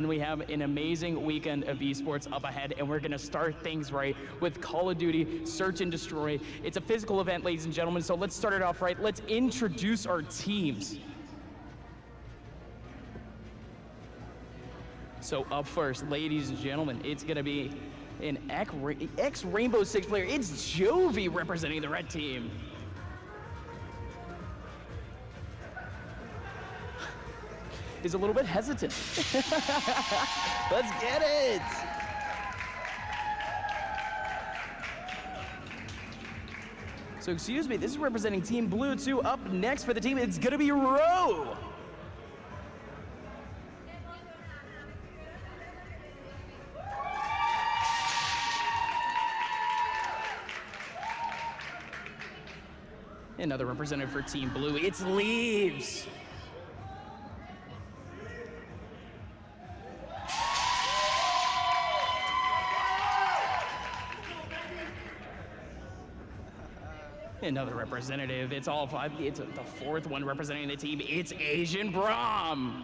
and we have an amazing weekend of esports up ahead, and we're going to start things right with Call of Duty Search and Destroy. It's a physical event, ladies and gentlemen, so let's start it off right. Let's introduce our teams. So up first, ladies and gentlemen, it's going to be an ex-Rainbow Six player. It's Jovi representing the red team. Is a little bit hesitant. Let's get it. So excuse me, this is representing Team Blue 2. Up next for the team, it's going to be Ro. Another representative for Team Blue, it's Leaves. Another representative, it's all five, it's the fourth one representing the team, it's Asian Brahm.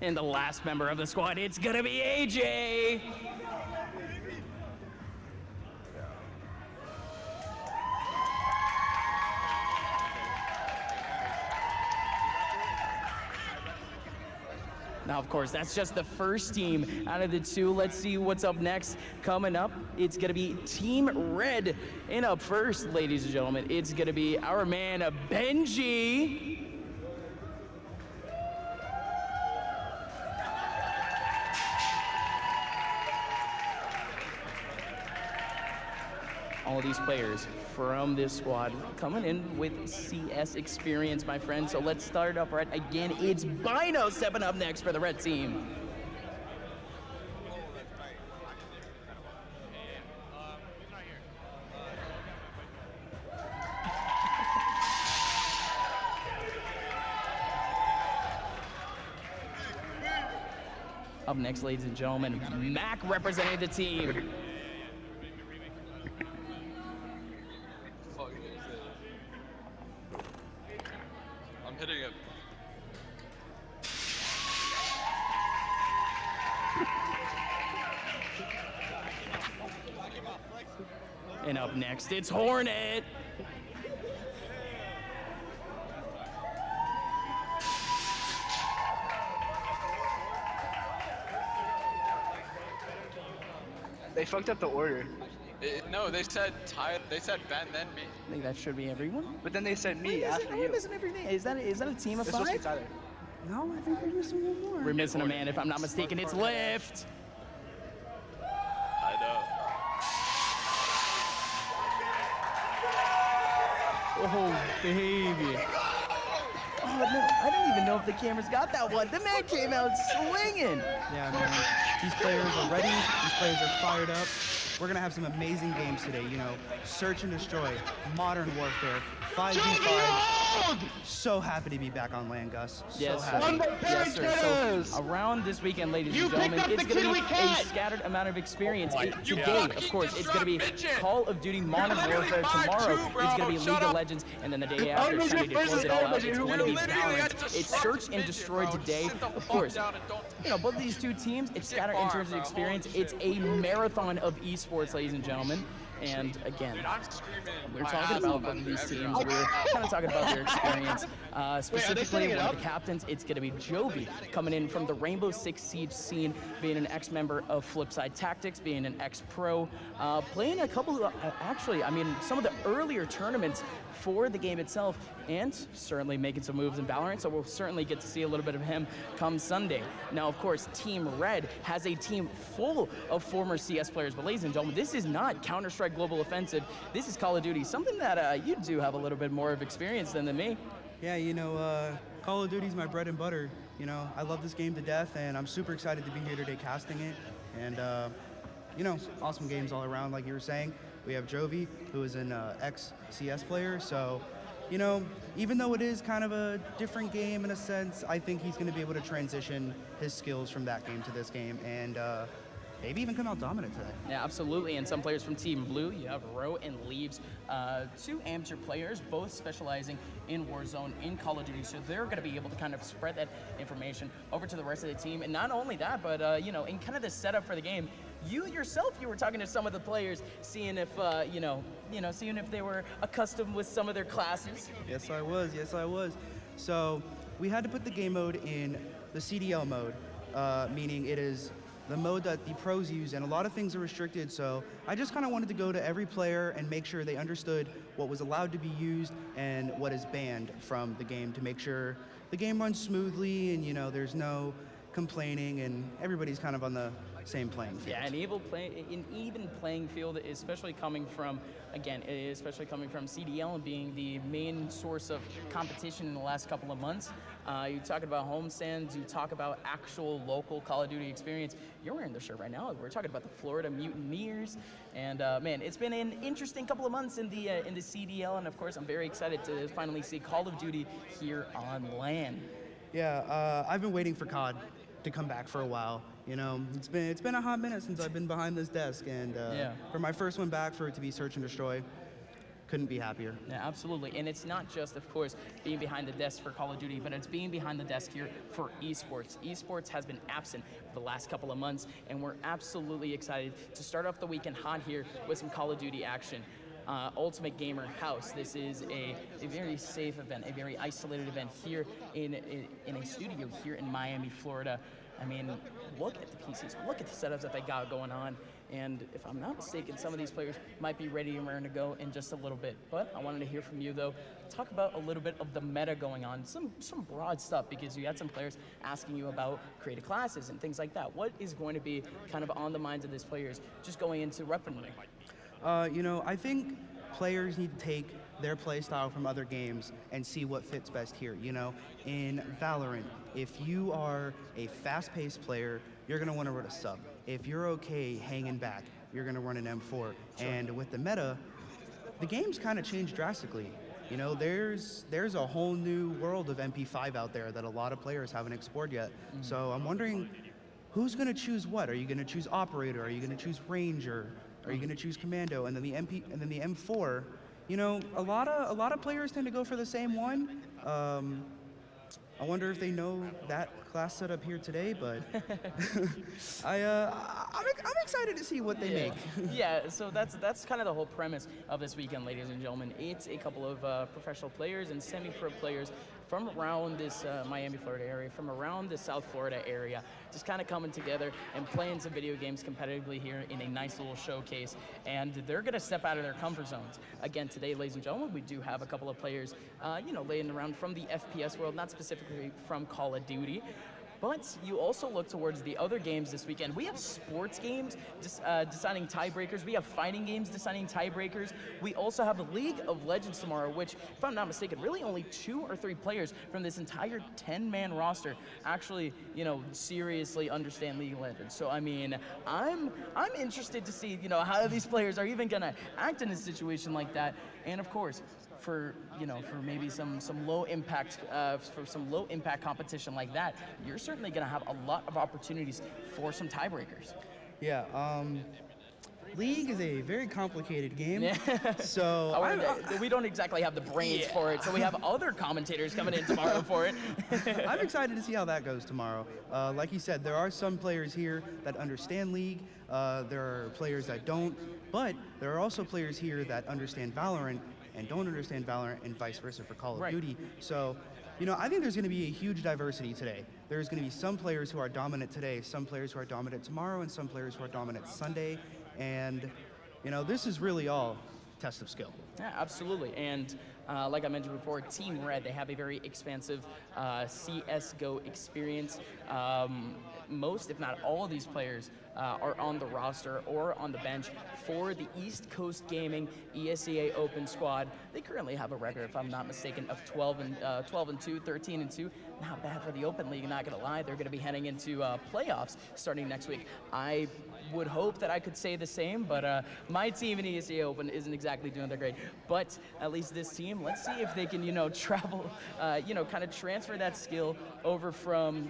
And the last member of the squad, it's gonna be AJ. Now, of course, that's just the first team out of the two. Let's see what's up next. Coming up, it's gonna be Team Red. And up first, ladies and gentlemen, it's gonna be our man, Benji. All of these players from this squad coming in with CS experience, my friend. So let's start up right again. It's Bino stepping up next for the red team. Up next, ladies and gentlemen, Mac representing the team. I'm hitting it. And up next, it's Hornet. They fucked up the order. No, they said Ty. They said Ben, then me. I think that should be everyone. But then they said me after Are you. we missing everything? Is that a team of It's supposed to be five? Tyler. No, I think we're missing one more. We're missing a man, if I'm not mistaken. It's Lift. I know. Oh, baby. Oh, no, I don't even know if the cameras got that one. The man came out swinging. Yeah, man. These players are ready. These players are fired up. We're going to have some amazing games today, you know. Search and Destroy, Modern Warfare, 5v5. So happy to be back on land, Gus. So Yes, sir. happy. Yes, sir. So around this weekend, ladies and gentlemen, it's going to be a scattered amount of experience. Today, of course, it's going to be Call of Duty Modern Warfare. Tomorrow, it's going to be League of Legends. And then the day after, Sunday, to close it all out, it's going to be Valorant. It's Search and Destroy today. Of course, you know, both of these two teams, it's scattered in terms of experience. It's a marathon of esports, ladies and gentlemen. And again, we're talking about both of these teams. We're kind of talking about their experience. Specifically, one of the captains, it's going to be Jovi, coming in from the Rainbow Six Siege scene, being an ex-member of Flipside Tactics, being an ex-pro, playing a couple of, actually, I mean, some of the earlier tournaments for the game itself, and certainly making some moves in Valorant, so we'll certainly get to see a little bit of him come Sunday. Now, of course, Team Red has a team full of former CS players, but ladies and gentlemen, this is not Counter-Strike Global Offensive. This is Call of Duty, something that you do have a little bit more of experience than me. Yeah, you know, Call of Duty's my bread and butter. You know, I love this game to death, and I'm super excited to be here today casting it. And, you know, awesome games all around, like you were saying. We have Jovi, who is an ex-CS player, so, you know, even though it is kind of a different game in a sense, I think he's going to be able to transition his skills from that game to this game. And, maybe even come out dominant today. Yeah, absolutely. And some players from Team Blue, you have Ro and Leaves, 2 amateur players, both specializing in Warzone, in Call of Duty. So they're going to be able to kind of spread that information over to the rest of the team. And not only that, but you know, in kind of the setup for the game, you yourself, you were talking to some of the players, seeing if seeing if they were accustomed with some of their classes. Yes, I was. Yes, I was. So we had to put the game mode in the CDL mode, meaning it is the mode that the pros use, and a lot of things are restricted. So I just kind of wanted to go to every player and make sure they understood what was allowed to be used and what is banned from the game, to make sure the game runs smoothly and, you know, there's no complaining and everybody's kind of on the same playing field. Yeah, an even playing field, especially coming from, again, especially coming from CDL and being the main source of competition in the last couple of months. You talk about homestands, you talk about actual local Call of Duty experience. You're wearing the shirt right now. We're talking about the Florida Mutineers, and man, it's been an interesting couple of months in the CDL, and of course, I'm very excited to finally see Call of Duty here on land. Yeah, I've been waiting for COD to come back for a while. You know, it's been a hot minute since I've been behind this desk, and for my first one back, for it to be Search and Destroy, couldn't be happier. Yeah, absolutely. And it's not just, of course, being behind the desk for Call of Duty, but it's being behind the desk here for esports. Esports has been absent for the last couple of months, and we're absolutely excited to start off the weekend hot here with some Call of Duty action. Ultimate Gamer House. This is a very safe event, a very isolated event here in a studio here in Miami, Florida. I mean, look at the PCs, look at the setups that they got going on, and if I'm not mistaken, some of these players might be ready and raring to go in just a little bit. But I wanted to hear from you, though. Talk about a little bit of the meta going on, some broad stuff, because you had some players asking you about creative classes and things like that. What is going to be kind of on the minds of these players just going into weaponry? You know, I think players need to take their play style from other games and see what fits best here. You know, in Valorant, if you are a fast-paced player, you're going to want to run a sub. If you're okay hanging back, you're going to run an M4. Sure. And with the meta, the game's kind of changed drastically. You know, there's a whole new world of MP5 out there that a lot of players haven't explored yet. Mm-hmm. So I'm wondering, who's going to choose what? Are you going to choose Operator? Are you going to choose Ranger? Are you going to choose Commando? And then the the M4. You know, a lot of players tend to go for the same one. I wonder if they know that class setup here today, but I'm excited to see what they make. Yeah, so that's kind of the whole premise of this weekend, ladies and gentlemen. It's a couple of professional players and semi-pro players from around this Miami, Florida area, from around the South Florida area, just kind of coming together and playing some video games competitively here in a nice little showcase. And they're going to step out of their comfort zones. Again, today, ladies and gentlemen, we do have a couple of players, laying around from the FPS world, not specifically from Call of Duty. But you also look towards the other games this weekend. We have sports games deciding tiebreakers. We have fighting games deciding tiebreakers. We also have League of Legends tomorrow, which, if I'm not mistaken, really only 2 or 3 players from this entire 10-man roster actually, seriously understand League of Legends. So, I mean, I'm interested to see, how these players are even gonna act in a situation like that. And of course, for maybe some low impact competition like that, you're certainly going to have a lot of opportunities for some tiebreakers. Yeah, League is a very complicated game. Yeah. So we don't exactly have the brains for it, so we have other commentators coming in tomorrow for it. I'm excited to see how that goes tomorrow. Like you said, there are some players here that understand League. There are players that don't, but there are also players here that understand Valorant and don't understand Valorant, and vice versa for Call of Duty. So, I think there's going to be a huge diversity today. There's going to be some players who are dominant today, some players who are dominant tomorrow, and some players who are dominant Sunday. And, this is really all test of skill. Yeah, absolutely. And like I mentioned before, Team Red, they have a very expansive CSGO experience. Most, if not all of these players are on the roster or on the bench for the East Coast Gaming ESEA Open squad. They currently have a record, if I'm not mistaken, of 12-2, 13-2. Not bad for the Open League, not gonna lie. They're gonna be heading into playoffs starting next week. I would hope that I could say the same, but my team in ESEA Open isn't exactly doing that great. But at least this team, let's see if they can, travel, kind of transfer that skill over from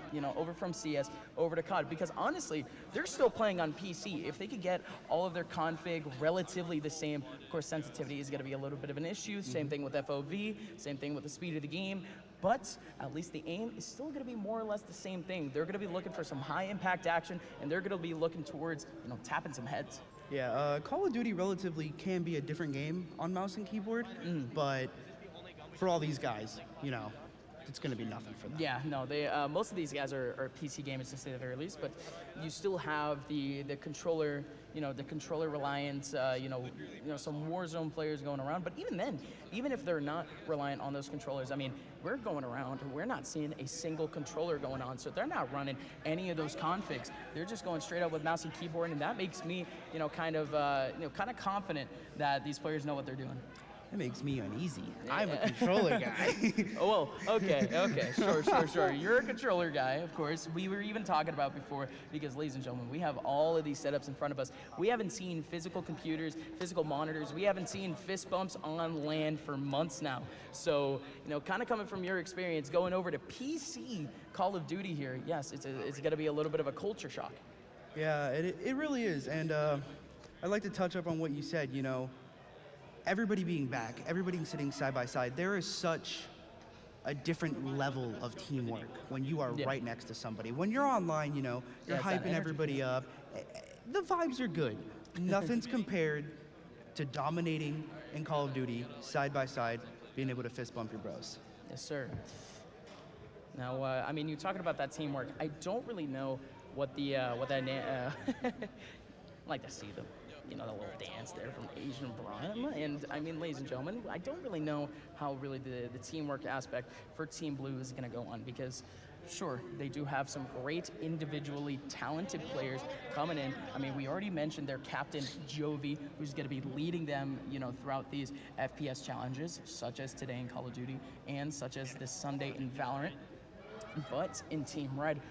CS over to COD. Because honestly, they're still playing on PC. If they could get all of their config relatively the same, of course, sensitivity is going to be a little bit of an issue. Same thing with FOV, same thing with the speed of the game. But at least the aim is still going to be more or less the same thing. They're going to be looking for some high impact action, and they're going to be looking towards, tapping some heads. Yeah, Call of Duty relatively can be a different game on mouse and keyboard, but for all these guys, it's going to be nothing for them. Yeah, no, they most of these guys are PC gamers to say the very least, but you still have the controller, the controller reliant, some Warzone players going around. But even then, even if they're not reliant on those controllers, I mean, we're going around, we're not seeing a single controller going on, so they're not running any of those configs. They're just going straight up with mouse and keyboard, and that makes me, kind of confident that these players know what they're doing. That makes me uneasy. I'm a controller guy. Oh, well, okay, sure. You're a controller guy, of course. We were even talking about before, because, ladies and gentlemen, we have all of these setups in front of us. We haven't seen physical computers, physical monitors. We haven't seen fist bumps on LAN for months now. So, kind of coming from your experience, going over to PC Call of Duty here, yes, it's going to be a little bit of a culture shock. Yeah, it really is. And I'd like to touch up on what you said, everybody being back, everybody sitting side by side. There is such a different level of teamwork when you are right next to somebody. When you're online, you're hyping everybody up. The vibes are good. Nothing's compared to dominating in Call of Duty side by side, being able to fist bump your bros. Yes, sir. Now, I mean, you're talking about that teamwork. I don't really know what that I like to see them. The little dance there from Asian Brian. And I mean, ladies and gentlemen, I don't really know how really the teamwork aspect for Team Blue is going to go on, because sure, they do have some great individually talented players coming in. I mean, we already mentioned their captain, Jovi, who's going to be leading them, throughout these FPS challenges, such as today in Call of Duty and such as this Sunday in Valorant. But in Team Red,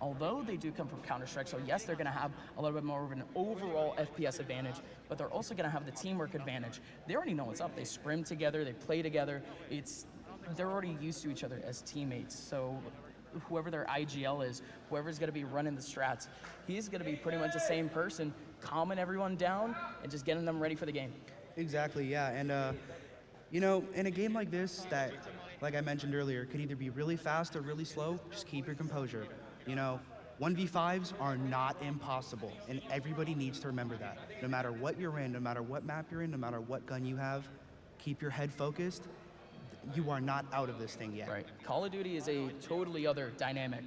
although they do come from Counter-Strike, so yes, they're going to have a little bit more of an overall FPS advantage, but they're also going to have the teamwork advantage. They already know what's up. They scrim together, they play together. They're already used to each other as teammates. So whoever their IGL is, whoever's going to be running the strats, he's going to be pretty much the same person, calming everyone down and just getting them ready for the game. Exactly, yeah. And, in a game like this that, like I mentioned earlier, could either be really fast or really slow, just keep your composure. 1v5s are not impossible, and everybody needs to remember that. No matter what you're in, no matter what map you're in, no matter what gun you have, keep your head focused. You are not out of this thing yet. Right. Call of Duty is a totally other dynamic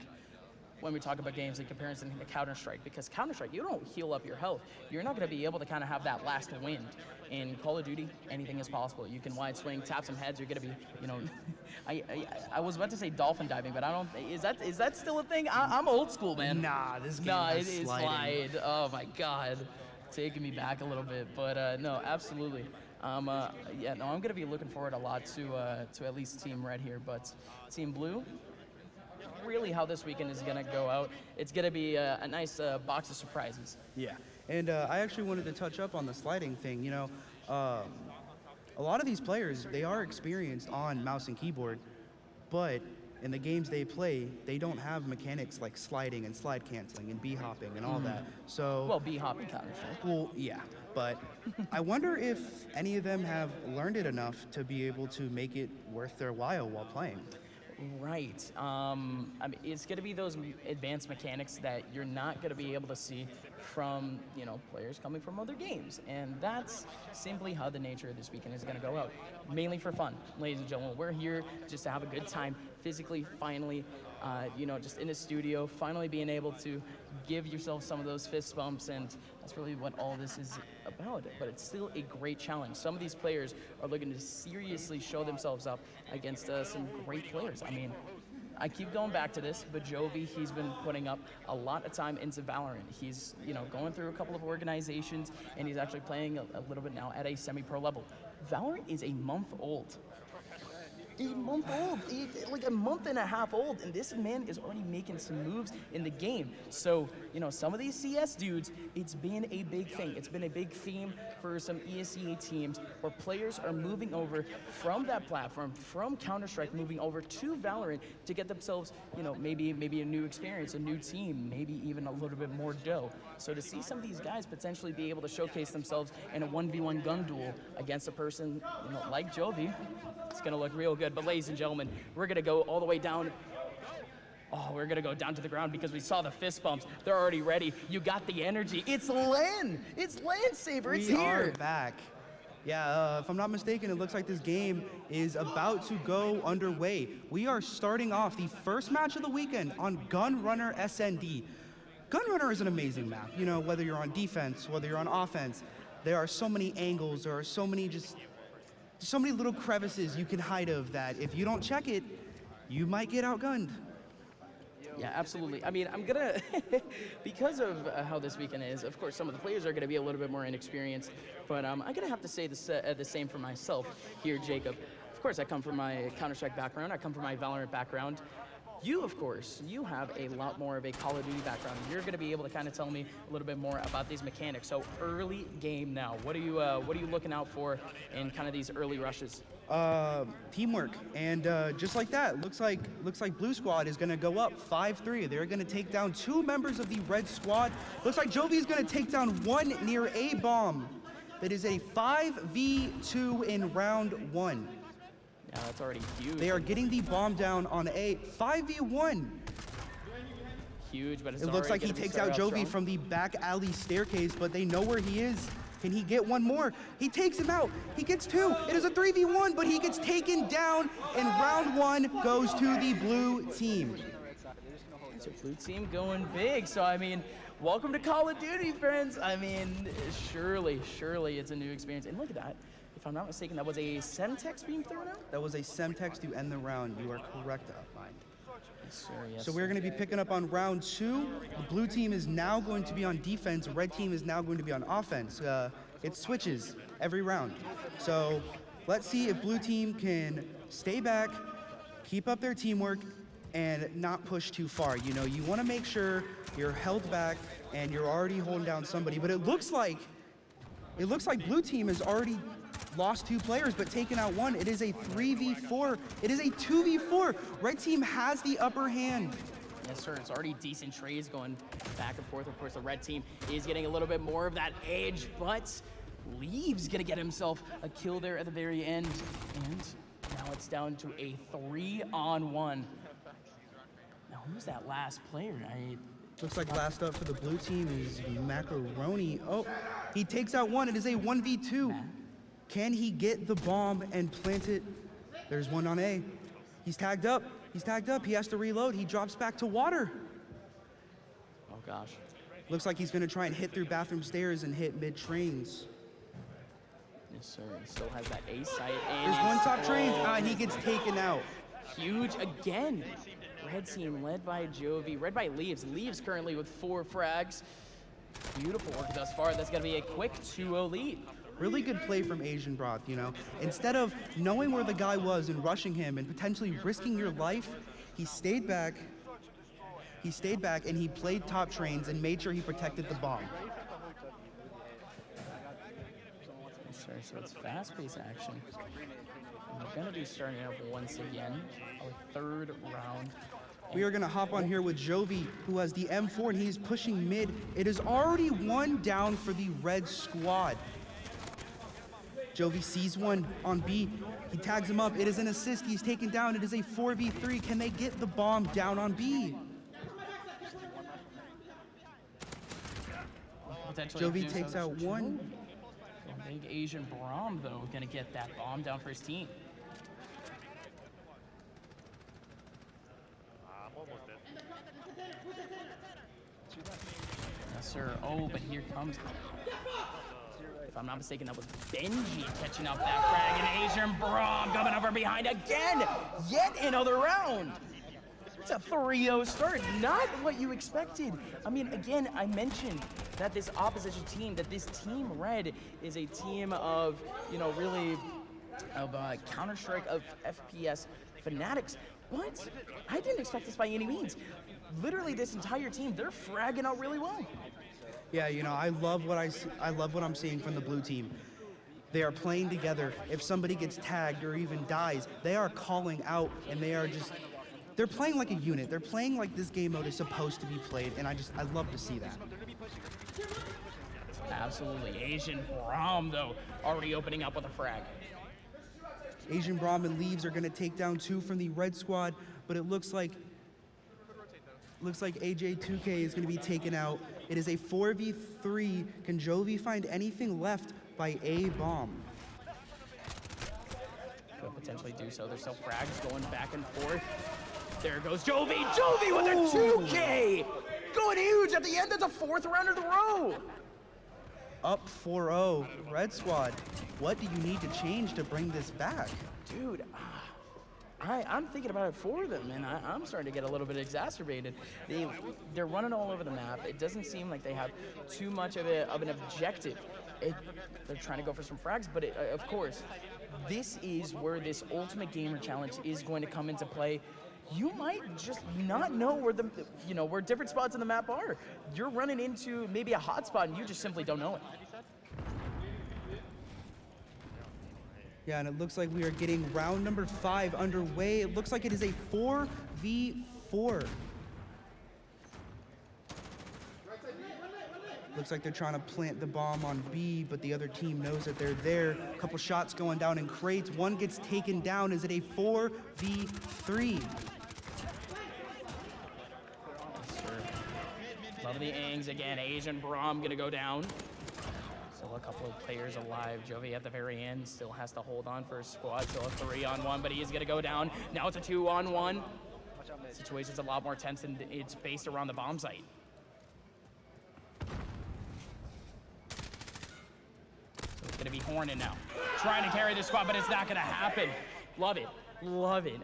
when we talk about games in comparison to Counter-Strike, because Counter-Strike, you don't heal up your health. You're not going to be able to kind of have that last wind. In Call of Duty, anything is possible. You can wide swing, tap some heads. You're going to be, I was about to say dolphin diving, but I don't. Is that still a thing? I'm old school, man. Nah, this game has it is slide. Oh my God, taking me back a little bit. But no, absolutely. I'm going to be looking forward a lot to at least Team Red here, but Team Blue. Really, how this weekend is going to go out. It's going to be a nice box of surprises. Yeah. And I actually wanted to touch up on the sliding thing. A lot of these players, they are experienced on mouse and keyboard, but in the games they play, they don't have mechanics like sliding and slide canceling and B-hopping and all that. So, well, B-hopping Counter-Strike. Well, yeah, but I wonder if any of them have learned it enough to be able to make it worth their while playing. Right. I mean, it's going to be those advanced mechanics that you're not going to be able to see from, players coming from other games. And that's simply how the nature of this weekend is going to go out. Mainly for fun, ladies and gentlemen. We're here just to have a good time, physically, finally, just in the studio, finally being able to give yourself some of those fist bumps, and that's really what all this is about. But it's still a great challenge. Some of these players are looking to seriously show themselves up against some great players. I mean, I keep going back to this, but Jovi, he's been putting up a lot of time into Valorant. He's, going through a couple of organizations, and he's actually playing a little bit now at a semi-pro level. Valorant is a month old. a month old, like a month and a half old, and this man is already making some moves in the game. So, you know, some of these CS dudes, it's been a big thing. It's been a big theme for some ESEA teams where players are moving over from that platform, from Counter-Strike, moving over to Valorant to get themselves, you know, maybe a new experience, a new team, maybe even a little bit more dough. So to see some of these guys potentially be able to showcase themselves in a 1v1 gun duel against a person, you know, like Jovi, it's gonna look real good. But ladies and gentlemen, we're gonna go all the way down. Oh, we're gonna go down to the ground because we saw the fist bumps. They're already ready. You got the energy. It's Len. It's Landsaber. It's here. We are back. Yeah, if I'm not mistaken, it looks like this game is about to go underway. We are starting off the first match of the weekend on Gunrunner SND. Gunrunner is an amazing map. You know, whether you're on defense, whether you're on offense, there are so many angles, there are so many so many little crevices you can hide of that if you don't check it, you might get outgunned. Yeah, absolutely. I mean, I'm gonna, because of how this weekend is, of course, some of the players are gonna be a little bit more inexperienced, but I'm gonna have to say the same for myself here, Jacob. Of course, I come from my Counter-Strike background, I come from my Valorant background. You, of course, you have a lot more of a Call of Duty background. You're going to be able to kind of tell me a little bit more about these mechanics. So early game now, what are you looking out for in kind of these early rushes? Teamwork, and just like that, looks like Blue Squad is going to go up 5-3. They're going to take down 2 members of the Red Squad. Looks like Jovi is going to take down 1 near A bomb. That is a 5v2 in round 1. Yeah, that's already huge. They are getting the bomb down on A. 5v1. Huge, but it's it looks like he takes out Jovi from the back alley staircase, but they know where he is. Can he get one more? He takes him out. He gets 2. It is a 3v1, but he gets taken down, and round 1 goes to the blue team. So blue team going big. So, I mean, welcome to Call of Duty, friends. I mean, surely it's a new experience. And look at that. If I'm not mistaken, that was a Semtex being thrown out? That was a Semtex to end the round. You are correct, Outline. Yes, sir, yes, so we're going to be picking up on round 2. The blue team is now going to be on defense. Red team is now going to be on offense. It switches every round. So let's see if blue team can stay back, keep up their teamwork, and not push too far. You know, you want to make sure you're held back and you're already holding down somebody. But it looks like blue team has already lost 2 players, but taken out 1. It is a 3v4. It is a 2v4. Red team has the upper hand. Yes, sir. It's already decent trades going back and forth. Of course, the red team is getting a little bit more of that edge, but Leaves gonna get himself a kill there at the very end. And now it's down to a 3-on-1. Now, who's that last player? Looks like last up for the blue team is Macaroni. Oh, he takes out 1. It is a 1v2. Can he get the bomb and plant it? There's 1 on A. He's tagged up. He has to reload. He drops back to water. Oh, gosh. Looks like he's going to try and hit through bathroom stairs and hit mid-trains. Yes, sir. He still has that A site. There's 1 top trains. And he gets taken out. Huge again. Red team led by Jovi, led by Leaves. Leaves currently with 4 frags. Beautiful work thus far. That's going to be a quick 2-0 lead. Really good play from Asian Broth, you know. Instead of knowing where the guy was and rushing him and potentially risking your life, he stayed back. And he played top trains and made sure he protected the bomb. Yes, sir. So it's fast-paced action. And we're going to be starting up once again, our 3rd round. We are going to hop on here with Jovi, who has the M4, and he's pushing mid. It is already 1 down for the red squad. Jovi sees 1 on B. He tags him up. It is an assist. He's taken down. It is a 4v3. Can they get the bomb down on B? Jovi takes out 1. Big Asian Braum, though, going to get that bomb down for his team. Yes, sir. Oh, but here comes... If I'm not mistaken, that was Benji catching up that frag, and Asian Braum coming over behind again. Yet another round. It's a 3-0 start. Not what you expected. I mean, again, I mentioned that this opposition team, that this Team Red is a team of, you know, really of Counter-Strike, of FPS fanatics. But I didn't expect this by any means. Literally, this entire team, they're fragging out really well. Yeah, you know, I love what I'm seeing from the blue team. They are playing together. If somebody gets tagged or even dies, they are calling out, and they're playing like a unit. They're playing like this game mode is supposed to be played, and I love to see that. Absolutely. Asian Braum, though, already opening up with a frag. Asian Braum and Leaves are going to take down 2 from the red squad, but it looks like AJ2K is going to be taken out. It is a 4v3. Can Jovi find anything left by A bomb? Could potentially do so. There's still frags going back and forth. There goes Jovi. Jovi with a 2K! Going huge at the end of the 4th round of the row. Up 4-0. Red squad, what do you need to change to bring this back? Dude, I'm thinking about it for them, and I'm starting to get a little bit exacerbated. They're running all over the map. It doesn't seem like they have too much of an objective. They're trying to go for some frags, but of course, this is where this Ultimate Gamer Challenge is going to come into play. You might just not know where different spots in the map are. You're running into maybe a hot spot, and you just simply don't know it. Yeah, and it looks like we are getting round number 5 underway. It looks like it is a 4v4. Looks like they're trying to plant the bomb on B, but the other team knows that they're there. A couple shots going down in crates. One gets taken down. Is it a 4v3? Love the Angs again. Asian Braum gonna go down. Still a couple of players alive. Jovi at the very end still has to hold on for his squad. Still a 3-on-1, but he is gonna go down. Now it's a 2-on-1. Situation's a lot more tense, and it's based around the bomb site. So it's gonna be Hornet now, trying to carry the squad, but it's not gonna happen. Love it, love it.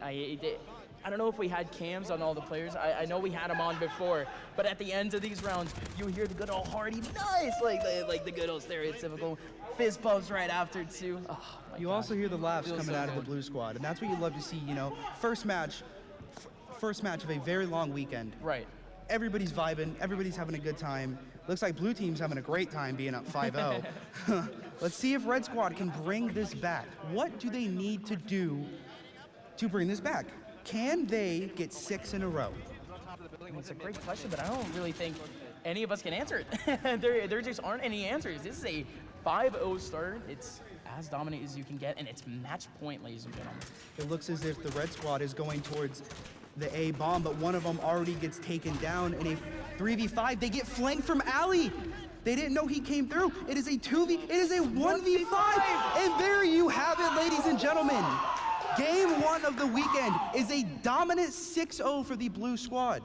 I don't know if we had cams on all the players. I know we had them on before, but at the end of these rounds, you hear the good old hearty nice, like the good old stereotypical fist bumps right after too. Oh, you also hear the laughs coming out of the blue squad, and that's what you love to see. You know, first match of a very long weekend. Right. Everybody's vibing. Everybody's having a good time. Looks like blue team's having a great time being up 5-0. Let's see if red squad can bring this back. What do they need to do to bring this back? Can they get 6 in a row? It's a great question, but I don't really think any of us can answer it. there just aren't any answers. This is a 5-0 start. It's as dominant as you can get, and it's match point, ladies and gentlemen. It looks as if the red squad is going towards the A bomb, but one of them already gets taken down in a 3v5. They get flanked from Ali. They didn't know he came through. It is a 2v, it is a 1v5. And there you have it, ladies and gentlemen. Game 1 of the weekend is a dominant 6-0 for the blue squad.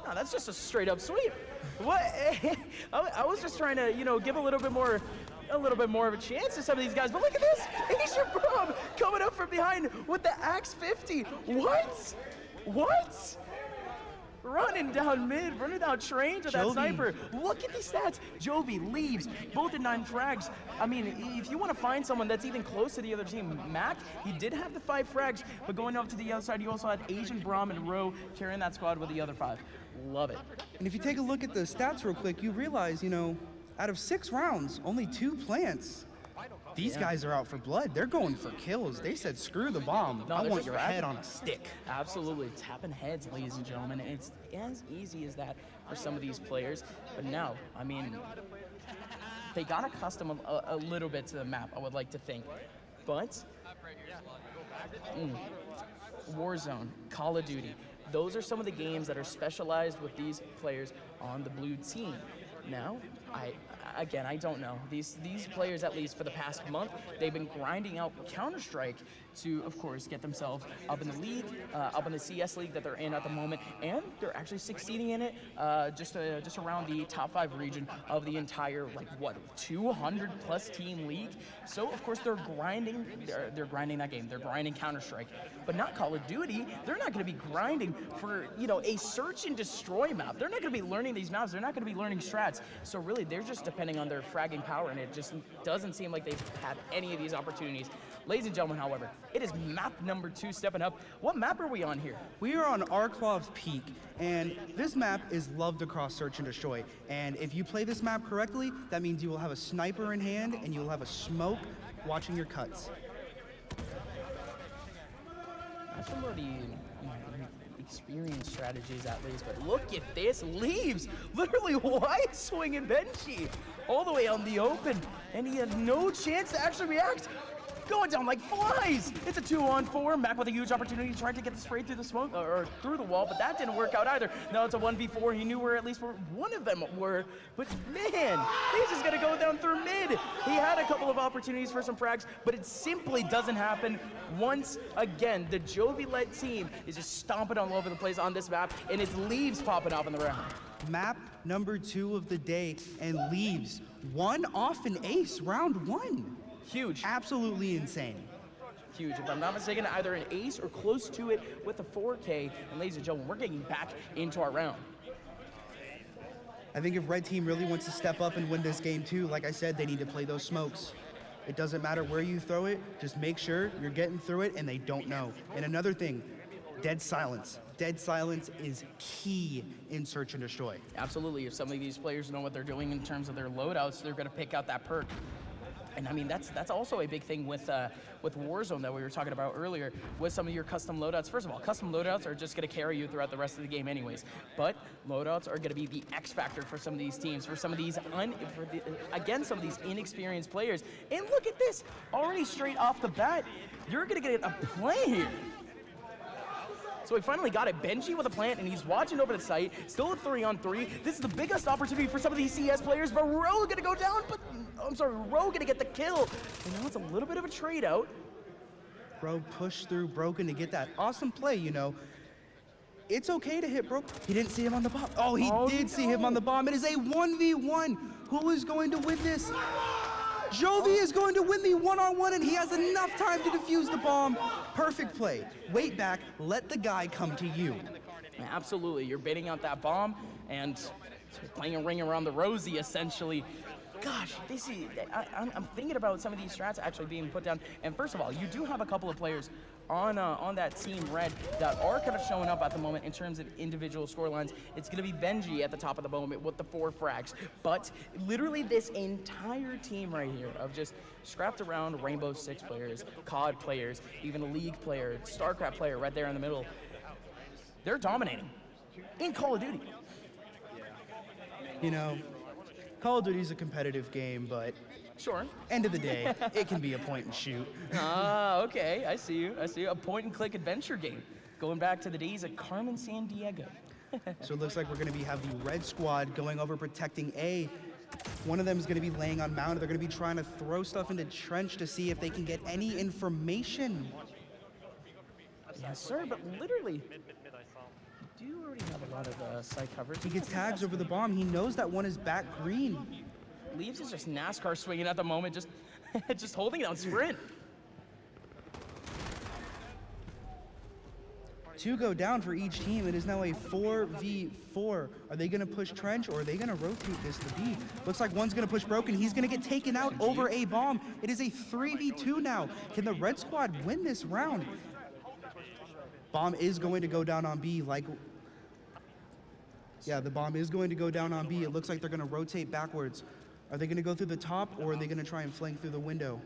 No, that's just a straight up sweep. What? I was just trying to, give a little bit more of a chance to some of these guys. But look at this, Asian Braum coming up from behind with the Axe 50. What? Running down mid, running down trains with that sniper. Look at these stats. Jovi, Leaves, both at 9 frags. I mean, if you want to find someone that's even close to the other team, Mac, he did have the 5 frags, but going up to the other side, you also had Asian Braum and Rowe carrying that squad with the other 5. Love it. And if you take a look at the stats real quick, you realize, out of 6 rounds, only 2 plants. These guys are out for blood. They're going for kills. They said, screw the bomb. I want your head on a stick. Absolutely. Tapping heads, ladies and gentlemen. And it's as easy as that for some of these players. But no, I mean, they got accustomed a little bit to the map, I would like to think. But Warzone, Call of Duty, those are some of the games that are specialized with these players on the blue team. Now, I don't know. These players, at least for the past month, they've been grinding out Counter-Strike to, of course, get themselves up in the league, up in the CS league that they're in at the moment, and they're actually succeeding in it, just around the top 5 region of the entire 200+ team league. So of course they're grinding. They're grinding that game. They're grinding Counter-Strike, but not Call of Duty. They're not going to be grinding for a search and destroy map. They're not going to be learning these maps. They're not going to be learning strats. So really, they're just depending depending on their fragging power, and it just doesn't seem like they've had any of these opportunities. Ladies and gentlemen, however, it is map number 2 stepping up. What map are we on here? We are on Arklov's Peak, and this map is loved across Search and Destroy. And if you play this map correctly, that means you will have a sniper in hand and you'll have a smoke watching your cuts. That's some of the experience strategies at least, but look at this. Leaves literally wide swinging Benji all the way out in the open, and he had no chance to actually react. Going down like flies. It's a 2-on-4. Mac with a huge opportunity, trying to get the spray through the smoke or through the wall, but that didn't work out either. Now it's a 1v4. He knew where at least one of them were, but man, he's just gonna go down through mid. He had a couple of opportunities for some frags, but it simply doesn't happen. Once again, the Jovi-led team is just stomping all over the place on this map, and it's Leaves popping off in the round. Map number 2 of the day, and Leaves one off an ace, round 1. Huge. Absolutely insane. Huge. If I'm not mistaken, either an ace or close to it with a 4K. And ladies and gentlemen, we're getting back into our round. I think if Red Team really wants to step up and win this game too, like I said, they need to play those smokes. It doesn't matter where you throw it, just make sure you're getting through it and they don't know. And another thing, dead silence. Dead silence is key in Search and Destroy. Absolutely. If some of these players know what they're doing in terms of their loadouts, they're going to pick out that perk. And I mean, that's also a big thing with Warzone that we were talking about earlier with some of your custom loadouts. First of all, custom loadouts are just going to carry you throughout the rest of the game anyways. But loadouts are going to be the X factor for some of these teams, for some of these, again, some of these inexperienced players. And look at this, already straight off the bat, you're going to get a play here. So we finally got it. Benji with a plant, and he's watching over the site. Still a 3-on-3. This is the biggest opportunity for some of these CS players, but Rowe gonna go down, but I'm sorry, Rowe gonna get the kill. And now it's a little bit of a trade out. Bro pushed through Broken to get that awesome play, you know. It's okay to hit Broke. He didn't see him on the bomb. Oh, he did see him on the bomb. It is a 1v1. Who is going to win this? Jovi is going to win the one-on-one, and he has enough time to defuse the bomb. Perfect play. Wait back, let the guy come to you. Absolutely, you're baiting out that bomb and playing a ring around the rosy, essentially. Gosh, I'm thinking about some of these strats actually being put down. And first of all, you do have a couple of players on that team red that are kind of showing up at the moment in terms of individual scorelines. It's going to be Benji at the top of the moment with the 4 frags. But literally this entire team right here of just scrapped around Rainbow Six players, COD players, even a League player, StarCraft player right there in the middle, they're dominating in Call of Duty. You know, Call of Duty is a competitive game, but sure. End of the day, it can be a point and shoot. Ah, okay, I see you. I see you. A point and click adventure game. Going back to the days of Carmen Sandiego. So it looks like we're going to have the red squad going over protecting A. One of them is going to be laying on mound. They're going to be trying to throw stuff into trench to see if they can get any information. Yes, sir, but literally, you do already have a lot of site coverage. He gets tags over the bomb. He knows that one is back green. Leaves is just NASCAR swinging at the moment, just just holding it on sprint. 2 go down for each team. It is now a 4v4. Are they going to push trench or are they going to rotate this to B? Looks like one's going to push Broken. He's going to get taken out over a bomb. It is a 3v2 now. Can the red squad win this round? Bomb is going to go down on B yeah, the bomb is going to go down on B. It looks like they're going to rotate backwards. Are they going to go through the top or are they going to try and flank through the window?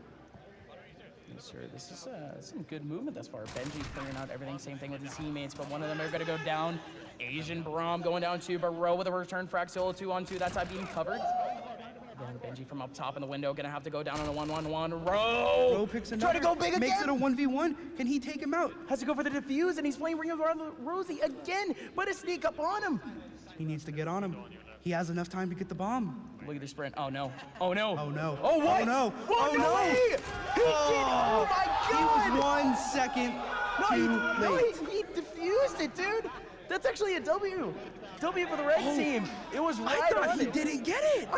Yes, sir. This is some good movement thus far. Benji clearing out everything. Same thing with his teammates, but one of them are going to go down. Asian Braum going down too, but Rowe with a return frag solo 2-on-2. That side being covered. Then Benji from up top in the window going to have to go down on a 1-on-1. Rowe picks another. Trying to go big again. Makes it a 1v1. Can he take him out? Has to go for the defuse, and he's playing Ring around Rosie again, but a sneak up on him. He needs to get on him. He has enough time to get the bomb. Look at the sprint. Oh no. Oh no. Oh no. Oh what? Oh no. Oh, no way! He did. Oh my God. He was 1 second too late. He diffused it, dude. That's actually a W. W for the red team. It was right I thought on he it. didn't get it.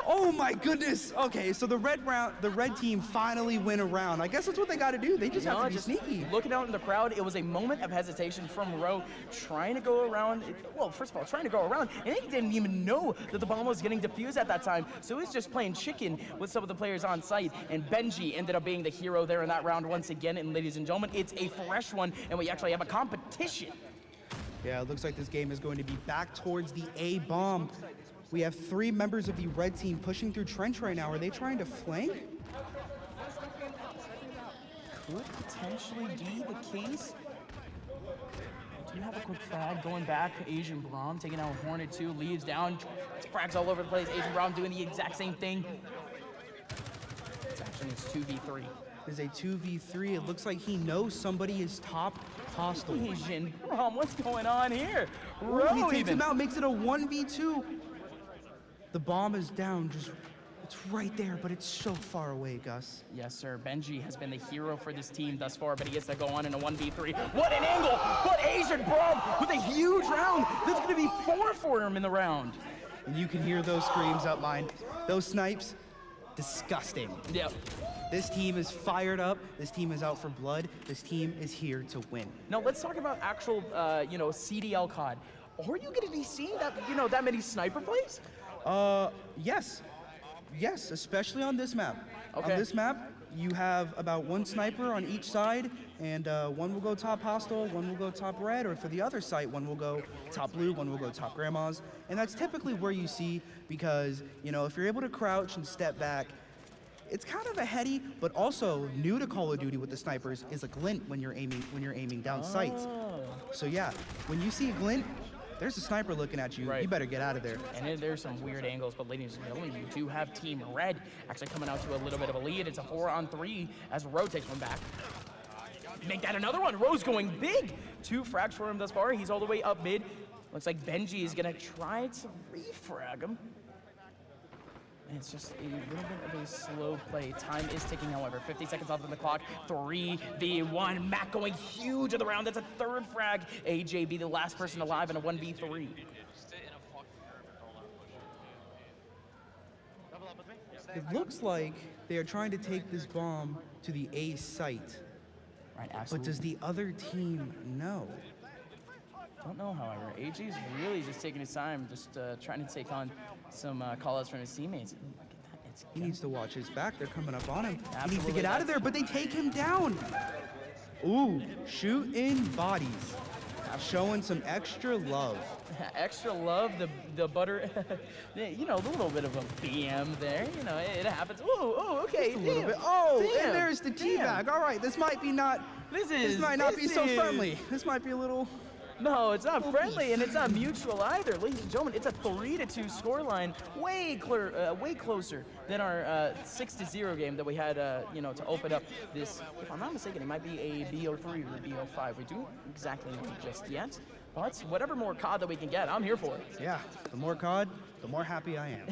Oh my goodness. Okay, so the red team finally win a round. I guess that's what they got to do. They just have to be sneaky. Looking out in the crowd, it was a moment of hesitation from Roe, trying to go around. Well, first of all, trying to go around, and he didn't even know that the bomb was getting defused at that time. So he was just playing chicken with some of the players on site. And Benji ended up being the hero there in that round once again. And ladies and gentlemen, it's a fresh one, and we actually have a competition. Yeah, it looks like this game is going to be back towards the A bomb. We have 3 members of the red team pushing through trench right now. Are they trying to flank? Could potentially be the case. Do you have a quick frag going back? Asian Braum taking out Hornet 2, leaves down, frags all over the place. Asian Braum doing the exact same thing. It's actually 2v3. Is a 2v3. It looks like he knows somebody is top hostile. Asian Braum, what's going on here? He takes him out, makes it a 1v2. The bomb is down, it's right there, but it's so far away, Gus. Yes, sir. Benji has been the hero for this team thus far, but he gets to go on in a 1v3. What an angle! But Asian Braum with a huge round. That's going to be 4 for him in the round. And you can hear those screams up mine. Those snipes, disgusting. Yep. This team is fired up. This team is out for blood. This team is here to win. Now let's talk about actual, CDL COD. Are you going to be seeing that, that many sniper plays? Yes, especially on this map. Okay. On this map, you have about 1 sniper on each side, and 1 will go top hostile, 1 will go top red, or for the other site, 1 will go top blue, 1 will go top grandmas. And that's typically where you see, because, if you're able to crouch and step back, it's kind of a heady, but also new to Call of Duty with the snipers is a glint when you're aiming down sights. So yeah, when you see a glint, there's a sniper looking at you. Right. You better get out of there. And there's some weird angles, but ladies and gentlemen, you do have Team Red actually coming out to a little bit of a lead. It's a 4-on-3 as Roe takes one back. Make that another one. Roe's going big. 2 frags for him thus far. He's all the way up mid. Looks like Benji is going to try to refrag him. And it's just a little bit of a slow play. Time is ticking, however. 50 seconds left on the clock. 3v1. Mac going huge of the round. That's a 3rd frag. AJ be the last person alive in a 1v3. It looks like they are trying to take this bomb to the A site. Right, But absolutely. does the other team know? Don't know, however. AJ's really just taking his time, just trying to take on some call-outs from his teammates. Look at that. It's He needs to watch his back. They're coming up on him. He needs to Absolutely, get out of there, but they take him down. Ooh, shooting bodies. Showing some extra love. extra love, the butter, a little bit of a BM there. It happens. Oh, okay. Just a little bit. Oh, Damn. and there's the teabag. All right, this might not be so friendly. This might be a little... No, it's not friendly, and it's not mutual either. Ladies and gentlemen, it's a 3-2 scoreline, way closer than our 6-0 game that we had, to open up this. If I'm not mistaken, it might be a BO3 or BO5. We don't exactly know just yet, but whatever more COD that we can get, I'm here for it. Yeah, the more COD, the more happy I am.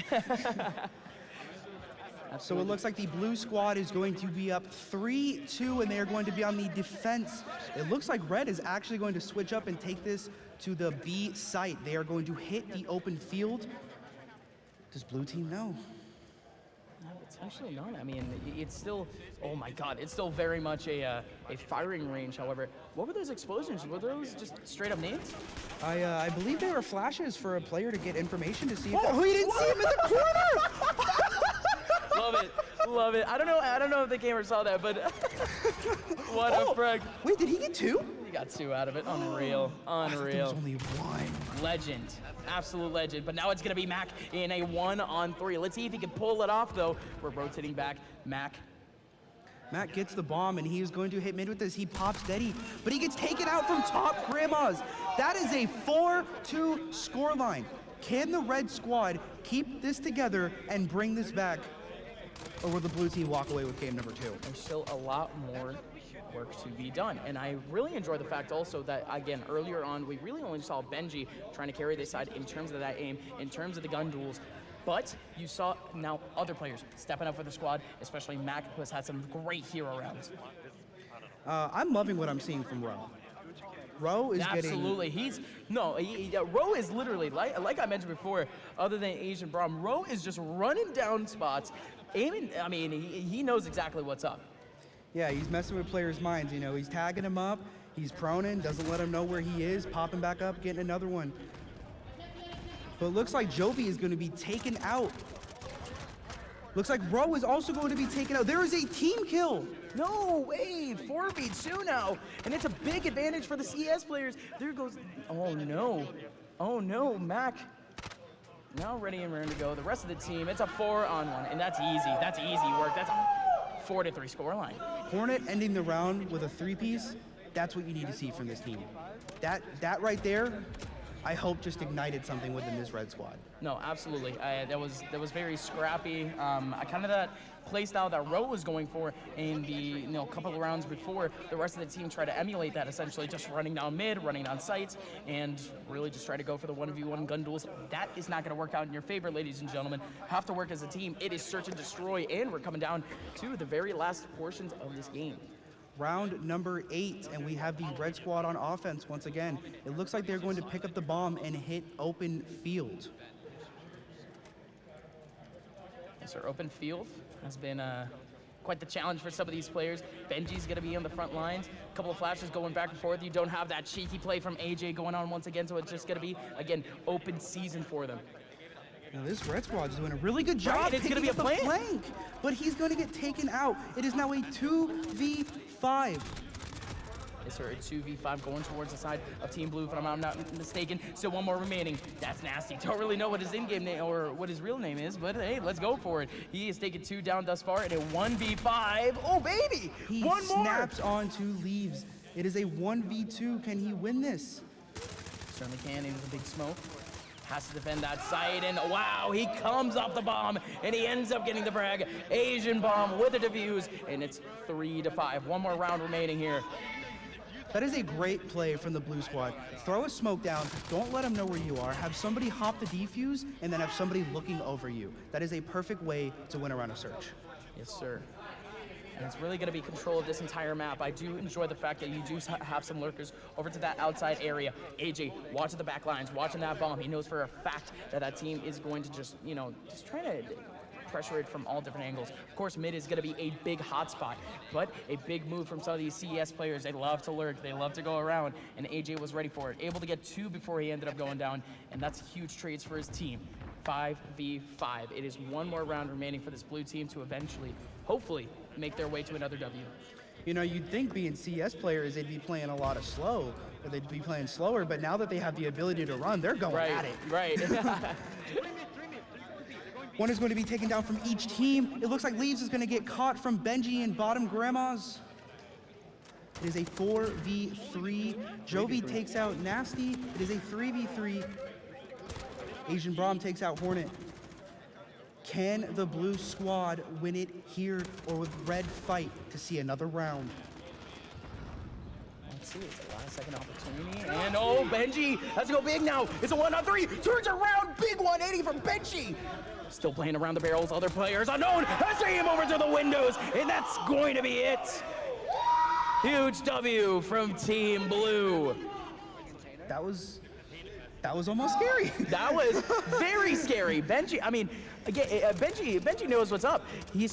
So it looks like the blue squad is going to be up 3-2, and they are going to be on the defense. It looks like red is actually going to switch up and take this to the B site. They are going to hit the open field. Does blue team know? Potentially not. I mean, it's still, oh my God, it's still very much a firing range. However, what were those explosions? Were those just straight up nades? I believe they were flashes for a player to get information to see if Oh, he didn't see him in the corner! Love it. I don't know if the gamer saw that, but what a frag. Wait, did he get 2? He got 2 out of it. Unreal. I thought there was only 1. Legend. Absolute legend. But now it's going to be Mac in a 1-on-3. Let's see if he can pull it off, though. We're rotating back. Mac gets the bomb, and he is going to hit mid with this. He pops Deddy, but he gets taken out from top grandmas. That is a 4-2 scoreline. Can the red squad keep this together and bring this back? Or will the blue team walk away with game number 2? There's still a lot more work to be done. And I really enjoy the fact also that, again, earlier on, we really only saw Benji trying to carry this side in terms of that aim, in terms of the gun duels. But you saw now other players stepping up for the squad, especially Mac, who has had some great hero rounds. I'm loving what I'm seeing from Roe. Ro is Absolutely. Ro is literally, like I mentioned before, other than Asian Braum, Ro is just running down spots, aiming. I mean, he knows exactly what's up. Yeah, he's messing with players' minds. You know, he's tagging him up, he's proning, doesn't let him know where he is, popping back up, getting another one. But it looks like Jovi is going to be taken out. Looks like Ro is also going to be taken out. There is a team kill. No way, 4v2 now, and it's a big advantage for the CS players. There goes, oh no, Mac. Now ready and raring to go. The rest of the team, it's a 4-on-1, and that's easy. That's easy work. That's a 4-3 scoreline. Hornet ending the round with a 3-piece, that's what you need to see from this team. That right there, I hope just ignited something within this red squad. No, absolutely. That was very scrappy. I kind of that play style that Ro was going for in the couple of rounds before. The rest of the team tried to emulate that, essentially just running down mid, running down sights, and really just try to go for the 1v1 gun duels. That is not going to work out in your favor, ladies and gentlemen. Have to work as a team. It is search and destroy, and we're coming down to the very last portions of this game. Round number 8, and we have the red squad on offense once again. It looks like they're going to pick up the bomb and hit open field. Yes, sir. Open field has been quite the challenge for some of these players. Benji's going to be on the front lines. A couple of flashes going back and forth. You don't have that cheeky play from AJ going on once again, so it's just going to be, again, open season for them. Now this red squad is doing a really good job Right, it's going to be a flank, but he's going to get taken out. It is now a 2v5. Yes, sir. A 2v5 going towards the side of Team Blue, if I'm not mistaken. Still one more remaining. That's nasty. Don't really know what his in-game name or what his real name is, but hey, let's go for it. He has taken 2 down thus far in a 1v5. Oh, baby! He one more! Snaps onto leaves. It is a 1v2. Can he win this? Certainly can. Into the big smoke. Has to defend that side, and wow, he comes off the bomb, and he ends up getting the frag. Asian bomb with a defuse, and it's 3-5. One more round remaining here. That is a great play from the blue squad. Throw a smoke down, don't let them know where you are, have somebody hop the defuse, and then have somebody looking over you. That is a perfect way to win a round of search. Yes, sir. And it's really going to be control of this entire map. I do enjoy the fact that you do have some lurkers over to that outside area. AJ watching the back lines, watching that bomb. He knows for a fact that that team is going to just try to pressure it from all different angles. Of course, mid is going to be a big hotspot, but a big move from some of these CES players. They love to lurk, they love to go around, and AJ was ready for it. Able to get 2 before he ended up going down, and that's huge trades for his team. 5v5. It is one more round remaining for this blue team to eventually, hopefully, make their way to another W. You know, you'd think being CS players, they'd be playing a lot of slow, or they'd be playing slower, but now that they have the ability to run, they're going at it. Right. One is going to be taken down from each team. It looks like Leaves is going to get caught from Benji and bottom grandmas. It is a 4v3. Jovi takes out Nasty. It is a 3v3. Asian Braum takes out Hornet. Can the blue squad win it here or with red fight to see another round? Let's see, it's the last second opportunity. And oh, Benji has to go big now. It's a 1-on-3. Turns around, big 180 from Benji. Still playing around the barrels. Other players unknown. Has to him over to the windows, and that's going to be it. Huge W from Team Blue. That was almost scary. That was very scary. Benji, I mean, again, Benji knows what's up. He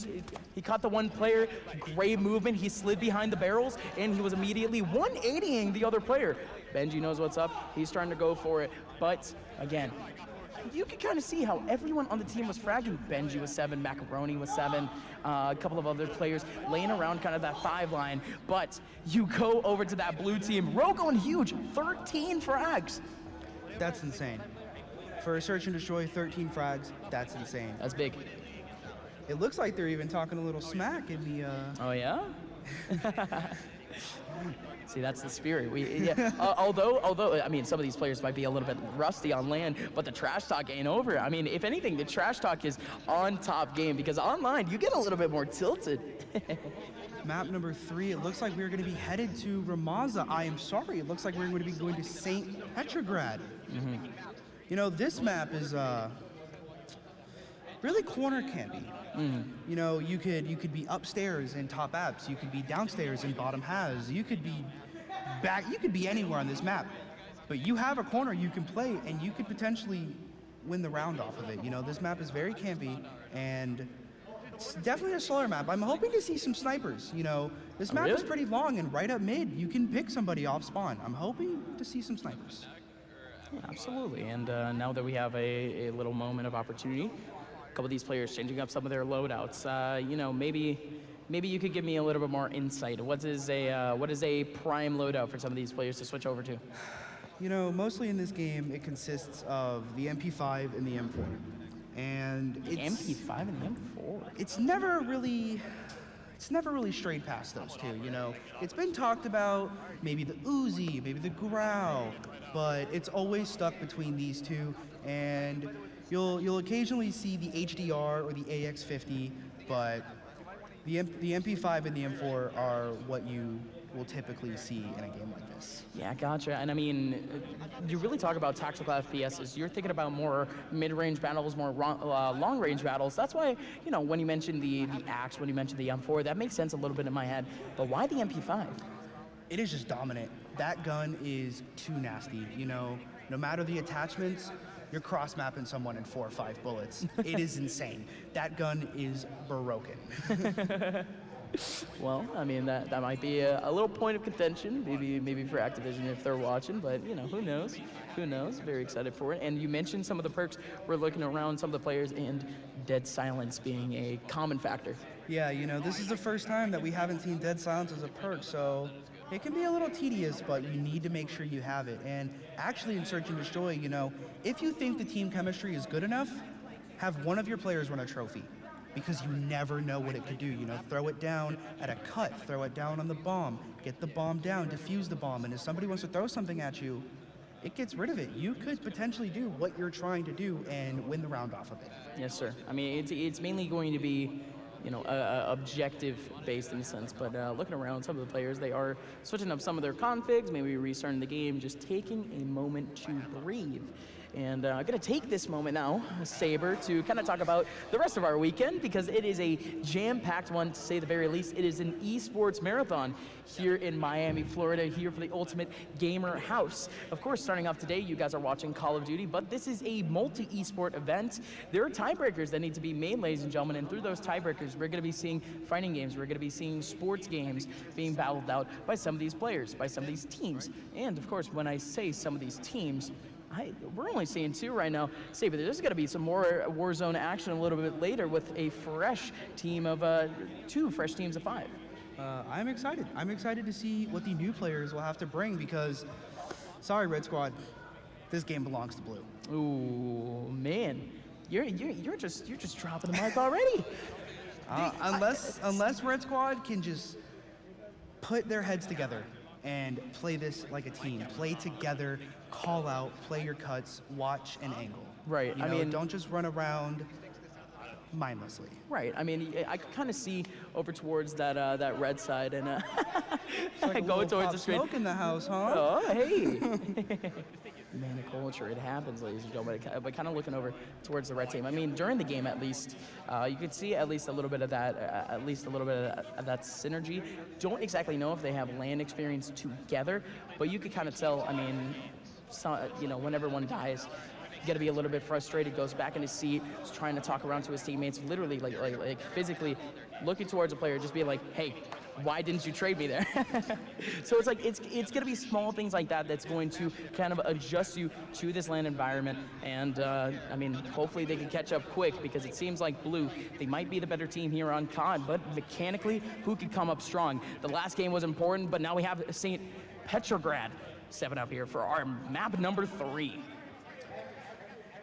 caught the one player, great movement. He slid behind the barrels, and he was immediately 180ing the other player. Benji knows what's up. He's trying to go for it, but again, you can kind of see how everyone on the team was fragging. Benji was 7, Macaroni was 7, a couple of other players laying around kind of that 5 line. But you go over to that blue team, Ro going huge, 13 frags. That's insane. For a search and destroy, 13 frags, that's insane. That's big. It looks like they're even talking a little smack in the... Oh, yeah? See, that's the spirit. Although, I mean, some of these players might be a little bit rusty on land, but the trash talk ain't over. I mean, if anything, the trash talk is on top game, because online, you get a little bit more tilted. Map number 3, it looks like we're going to be headed to Ramaza. I am sorry, it looks like we're going to be going to St. Petrograd. Mm-hmm. You know, this map is really corner campy. Mm. You know, you could be upstairs in top apps, you could be downstairs in bottom halves, you could be you could be anywhere on this map, but you have a corner you can play, and you could potentially win the round off of it. You know, this map is very campy, and it's definitely a slower map. I'm hoping to see some snipers. You know, this map is pretty long, and right up mid, you can pick somebody off spawn. I'm hoping to see some snipers. Yeah, absolutely. And now that we have a little moment of opportunity, a couple of these players changing up some of their loadouts, you know, maybe you could give me a little bit more insight. What is a prime loadout for some of these players to switch over to? You know, mostly in this game, it consists of the MP5 and the M4. And the MP5 and the M4. It's never really strayed past those two, you know. It's been talked about, maybe the Uzi, maybe the Grau, but it's always stuck between these two. And you'll occasionally see the HDR or the AX50, but the MP5 and the M4 are what you will typically see in a game like this. Yeah, gotcha. And I mean, you really talk about tactical FPSs. You're thinking about more mid-range battles, more long-range battles. That's why, you know, when you mentioned the Axe, when you mentioned the M4, that makes sense a little bit in my head. But why the MP5? It is just dominant. That gun is too nasty. You know, no matter the attachments, you're cross-mapping someone in 4 or 5 bullets. It is insane. That gun is broken. Well, I mean, that might be a little point of contention, maybe for Activision if they're watching, but, you know, who knows? Who knows? Very excited for it. And you mentioned some of the perks. We're looking around some of the players, and dead silence being a common factor. Yeah, you know, this is the first time that we haven't seen dead silence as a perk, so it can be a little tedious, but you need to make sure you have it. And actually in Search and Destroy, you know, if you think the team chemistry is good enough, have one of your players run a trophy. Because you never know what it could do. You know, throw it down at a cut, throw it down on the bomb, get the bomb down, defuse the bomb, and if somebody wants to throw something at you, it gets rid of it. You could potentially do what you're trying to do and win the round off of it. Yes, sir. I mean, it's mainly going to be, you know, objective based in a sense, but looking around some of the players, they are switching up some of their configs, maybe restarting the game, just taking a moment to breathe. And I'm going to take this moment now, Saber, to kind of talk about the rest of our weekend, because it is a jam-packed one, to say the very least. It is an esports marathon here in Miami, Florida, here for the Ultimate Gamer House. Of course, starting off today, you guys are watching Call of Duty, but this is a multi-esport event. There are tiebreakers that need to be made, ladies and gentlemen, and through those tiebreakers, we're going to be seeing fighting games, we're going to be seeing sports games being battled out by some of these players, by some of these teams. And, of course, when I say some of these teams, we're only seeing 2 right now. But there's going to be some more Warzone action a little bit later with a fresh team of 2 fresh teams of 5. I'm excited. I'm excited to see what the new players will have to bring because, sorry, Red Squad, this game belongs to Blue. Ooh, man, you're just dropping the mic already. Unless Red Squad can just put their heads together and play this like a team. Play together, call out, play your cuts, watch and angle. Right. You know, I mean, don't just run around mindlessly. Right. I mean, I could kind of see over towards that red side and like going towards the screen. Smoke in the house, huh? Oh, hey. Man, culture, it happens, ladies and gentlemen. But kind of looking over towards the red team. I mean, during the game, at least, you could see at least a little bit of that, of that synergy. Don't exactly know if they have LAN experience together, but you could kind of tell. I mean, you know, when everyone dies, you got to be a little bit frustrated. Goes back in his seat, is trying to talk around to his teammates, literally, like physically looking towards a player, just being like, "Hey, why didn't you trade me there?" So it's like it's going to be small things like that that's going to kind of adjust you to this LAN environment. And I mean, hopefully they can catch up quick because it seems like Blue, they might be the better team here on COD, but mechanically, who could come up strong? The last game was important, but now we have St. Petrograd 7 up here for our map number 3.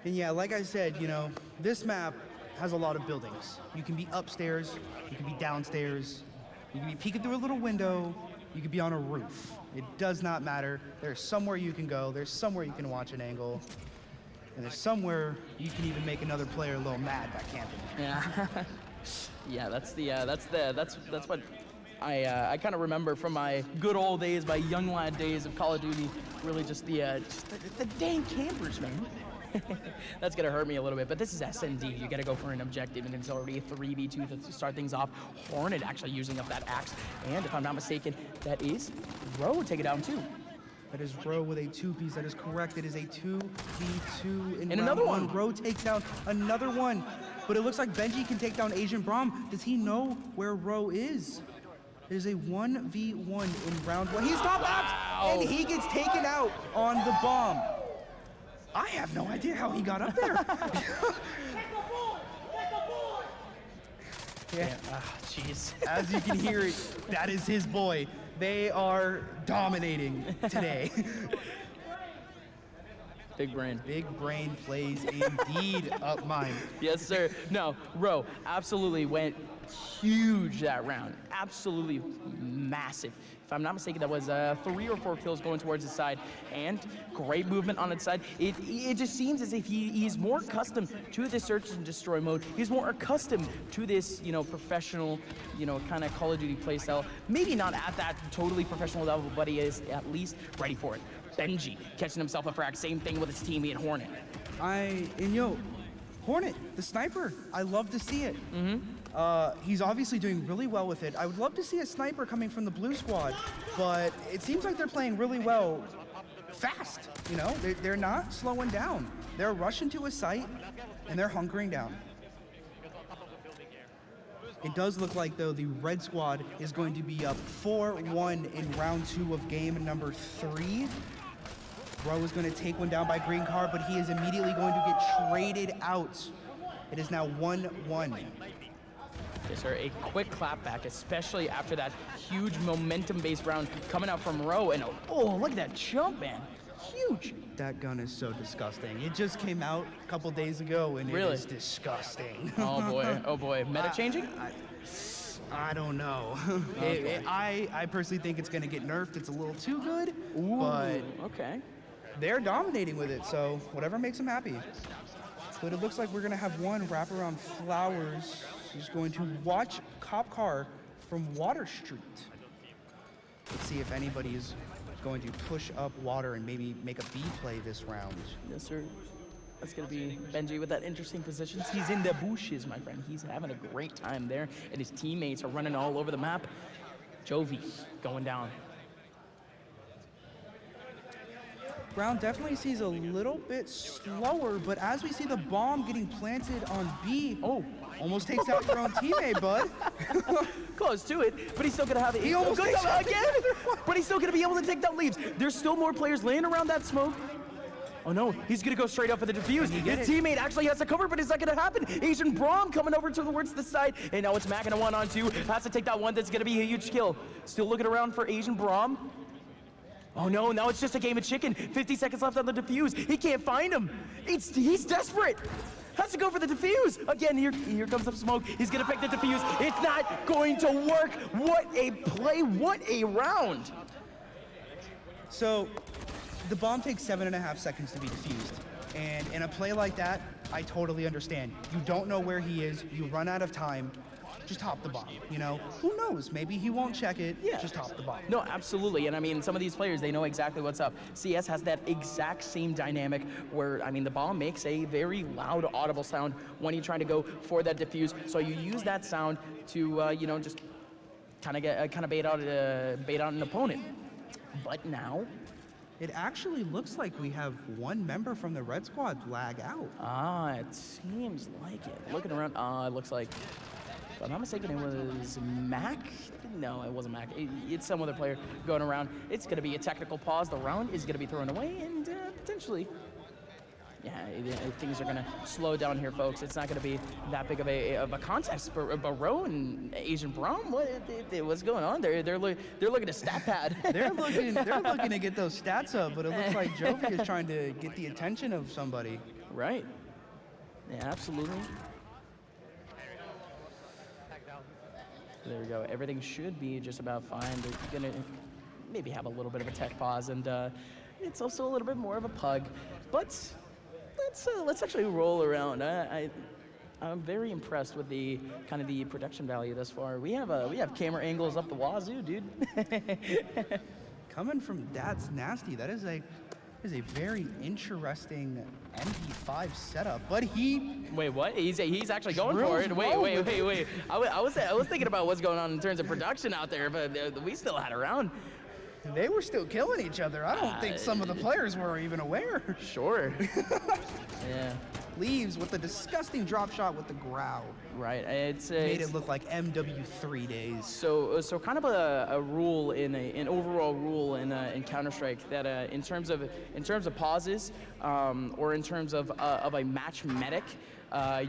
And yeah, like I said, you know, this map has a lot of buildings. You can be upstairs, you can be downstairs, you can be peeking through a little window, you could be on a roof. It does not matter. There's somewhere you can go, there's somewhere you can watch an angle, and there's somewhere you can even make another player a little mad by camping. Yeah. Yeah, that's what I kind of remember from my good old days, my young lad days of Call of Duty. Really just the dang campers, man. That's gonna hurt me a little bit, but this is SND. You gotta go for an objective, and it's already a 3v2 to start things off. Hornet actually using up that axe, and if I'm not mistaken, that is Ro take it down too. That is Ro with a 2-piece. That is correct. It is a 2v2 in And another round one. Ro takes down another one. But it looks like Benji can take down Asian Braum. Does he know where Ro is? It is a 1v1 in round 1. He's not out, and he gets taken out on the bomb. I have no idea how he got up there. Yeah. Jeez. As you can hear, that is his boy. They are dominating today. Big brain. Big brain plays indeed up mine. Yes, sir. No, Ro absolutely went huge that round. Absolutely massive. If I'm not mistaken, that was 3 or 4 kills going towards his side, and great movement on its side. It just seems as if he's more accustomed to this search and destroy mode. He's more accustomed to this, professional, kind of Call of Duty playstyle. Maybe not at that totally professional level, but he is at least ready for it. Benji catching himself a frag. Same thing with his teammate Hornet. Hornet, the sniper, I love to see it. He's obviously doing really well with it. I would love to see a sniper coming from the blue squad, but it seems like they're playing really well fast, They're not slowing down. They're rushing to a site, and they're hunkering down. It does look like, though, the red squad is going to be up 4-1 in round 2 of game number 3. Ro is going to take one down by green card, but he is immediately going to get traded out. It is now 1-1. Yes, sir. A quick clapback, especially after that huge momentum-based round coming out from Ro. And oh, look at that jump, man. Huge. That gun is so disgusting. It just came out a couple days ago, and Really? it is disgusting. Oh, boy. Oh, boy. Meta changing? I don't know. Okay. I personally think it's going to get nerfed. It's a little too good, Ooh, but okay. they're dominating with it, so whatever makes them happy. But it looks like we're going to have one wrap around Flowers. He's going to watch Cop Car from Water Street. Let's see if anybody is going to push up Water and maybe make a B play this round. Yes, sir. That's going to be Benji with that interesting positions. He's in the bushes, my friend. He's having a great time there, and his teammates are running all over the map. Jovi going down. Round definitely sees a little bit slower, but as we see the bomb getting planted on B, almost takes out your own teammate, bud. Close to it, but he's still gonna have it. He almost takes out again, but he's still gonna be able to take down leaves. There's still more players laying around that smoke. Oh no, he's gonna go straight up for the defuse. His teammate actually has to cover, but it's not gonna happen. Asian Braum coming over towards the side, and now it's Mac in a 1-on-2. Has to take that one. That's gonna be a huge kill. Still looking around for Asian Braum. Oh no, now it's just a game of chicken. 50 seconds left on the defuse. He can't find him. He's desperate. Has to go for the defuse. Again, here comes the smoke. He's gonna pick the defuse. It's not going to work. What a play, what a round. So, the bomb takes 7.5 seconds to be defused. And in a play like that, I totally understand. You don't know where he is, you run out of time, just hop the bomb, Who knows? Maybe he won't check it, just hop the bomb. No, absolutely, and I mean, some of these players, they know exactly what's up. CS has that exact same dynamic where, I mean, the bomb makes a very loud, audible sound when you're trying to go for that defuse, so you use that sound to, just kind of bait out an opponent. But now, it actually looks like we have one member from the red squad lag out. It seems like it. Looking around, it looks like, if I'm not mistaken, it was Mac? No, it wasn't Mac. It's some other player going around. It's going to be a technical pause. The round is going to be thrown away, and potentially, things are going to slow down here, folks. It's not going to be that big of a contest. But Ro and Asian Braum, what's going on? They're looking to stat pad. they're looking to get those stats up, but it looks like Jovi is trying to get the attention of somebody. Right. Yeah, absolutely. There we go. Everything should be just about fine. They're gonna maybe have a little bit of a tech pause, and it's also a little bit more of a pug. But let's actually roll around. I'm very impressed with the kind of the production value thus far. We have camera angles up the wazoo, dude. Coming from Dad's Nasty, that is is a very interesting MP5 setup, but he... Wait, what? He's actually going for it. Wait. I was thinking about what's going on in terms of production out there, but we still had a round. They were still killing each other. I don't think some of the players were even aware. Sure. Yeah. Leaves with a disgusting drop shot with the growl. Right. Made it look like MW3 days. So kind of a rule an overall rule in Counter-Strike that in terms of pauses or in terms of a match medic,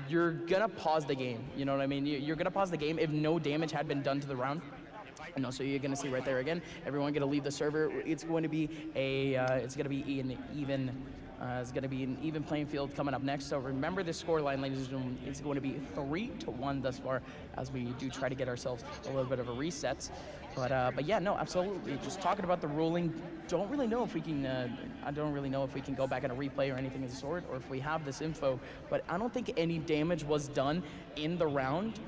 you're gonna pause the game. You know what I mean? You're gonna pause the game if no damage had been done to the round. No, so you're gonna see right there again. Everyone gonna leave the server. It's going to be an even playing field coming up next. So remember the scoreline, ladies and gentlemen. It's going to be 3-1 thus far, as we do try to get ourselves a little bit of a reset. But yeah, no, absolutely. Just talking about the ruling. Don't really know if we can. I don't really know if we can go back on a replay or anything of the sort, or if we have this info. But I don't think any damage was done in the round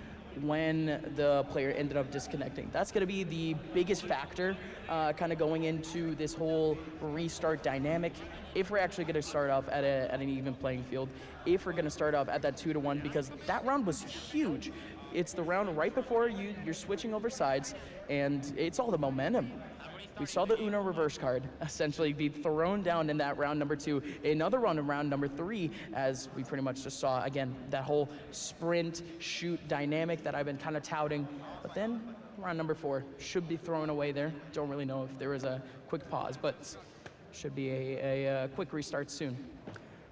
when the player ended up disconnecting. That's going to be the biggest factor kind of going into this whole restart dynamic. If we're actually going to start off at an even playing field, if we're going to start off at that 2-1, because that round was huge. It's the round right before you're switching over sides, and it's all the momentum. We saw the Uno reverse card essentially be thrown down in that round number 2. Another round in round number 3, as we pretty much just saw, again, that whole sprint shoot dynamic that I've been kind of touting. But then round number 4 should be thrown away there. Don't really know if there was a quick pause, but should be a quick restart soon.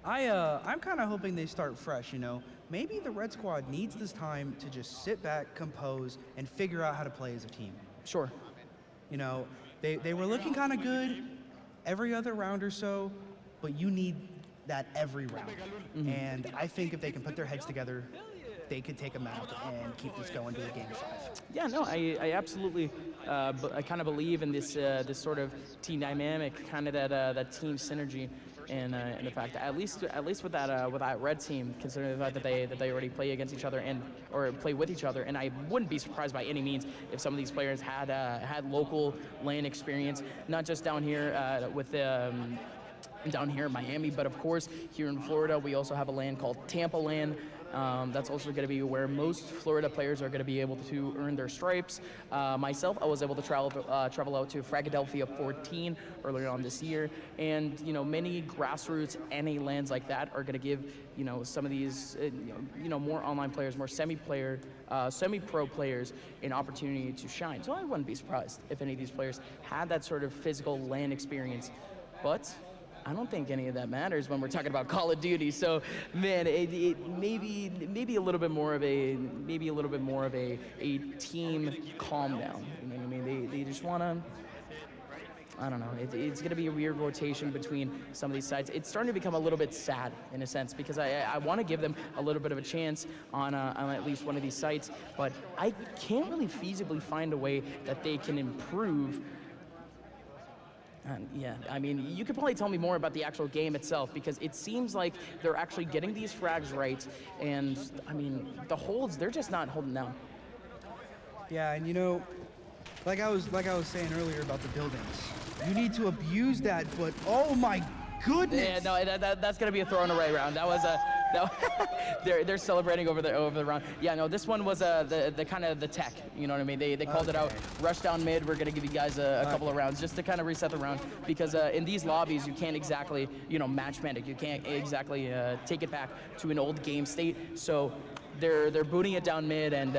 I'm kind of hoping they start fresh, you know. Maybe the Red Squad needs this time to just sit back, compose, and figure out how to play as a team. Sure. You know, they were looking kind of good every other round or so, but you need that every round. Mm-hmm. And I think if they can put their heads together, they could take a map and keep this going to a game 5. Yeah, no, I absolutely, I kind of believe in this this sort of team dynamic, kind of that team synergy, and the fact that at least with that red team, considering the fact that they already play against each other or play with each other, and I wouldn't be surprised by any means if some of these players had local LAN experience, not just down here with down here in Miami, but of course here in Florida we also have a LAN called Tampa LAN. That's also going to be where most Florida players are going to be able to earn their stripes. Myself, I was able to travel out to Philadelphia 14 earlier on this year, and you know, many grassroots NA lands like that are going to give some of these more online players, more semi-pro players an opportunity to shine. So I wouldn't be surprised if any of these players had that sort of physical LAN experience, but I don't think any of that matters when we're talking about Call of Duty. So, man, it maybe a little bit more of a team calm down. You know what I mean? They just want to. I don't know. It's going to be a weird rotation between some of these sides. It's starting to become a little bit sad in a sense because I want to give them a little bit of a chance on at least one of these sites, but I can't really feasibly find a way that they can improve. Yeah, I mean, you could probably tell me more about the actual game itself because it seems like they're actually getting these frags right, and I mean, the holds, they're just not holding down. Yeah, and you know, like I was saying earlier about the buildings, you need to abuse that, but oh my goodness! Yeah, no, that's gonna be a thrown away round. That was a. No, they're celebrating over the round. Yeah, no, this one was the kind of the tech. You know what I mean? They called it out. Rush down mid. We're gonna give you guys a couple of rounds just to kind of reset the round because in these lobbies you can't exactly match medic. You can't exactly take it back to an old game state. So they're booting it down mid and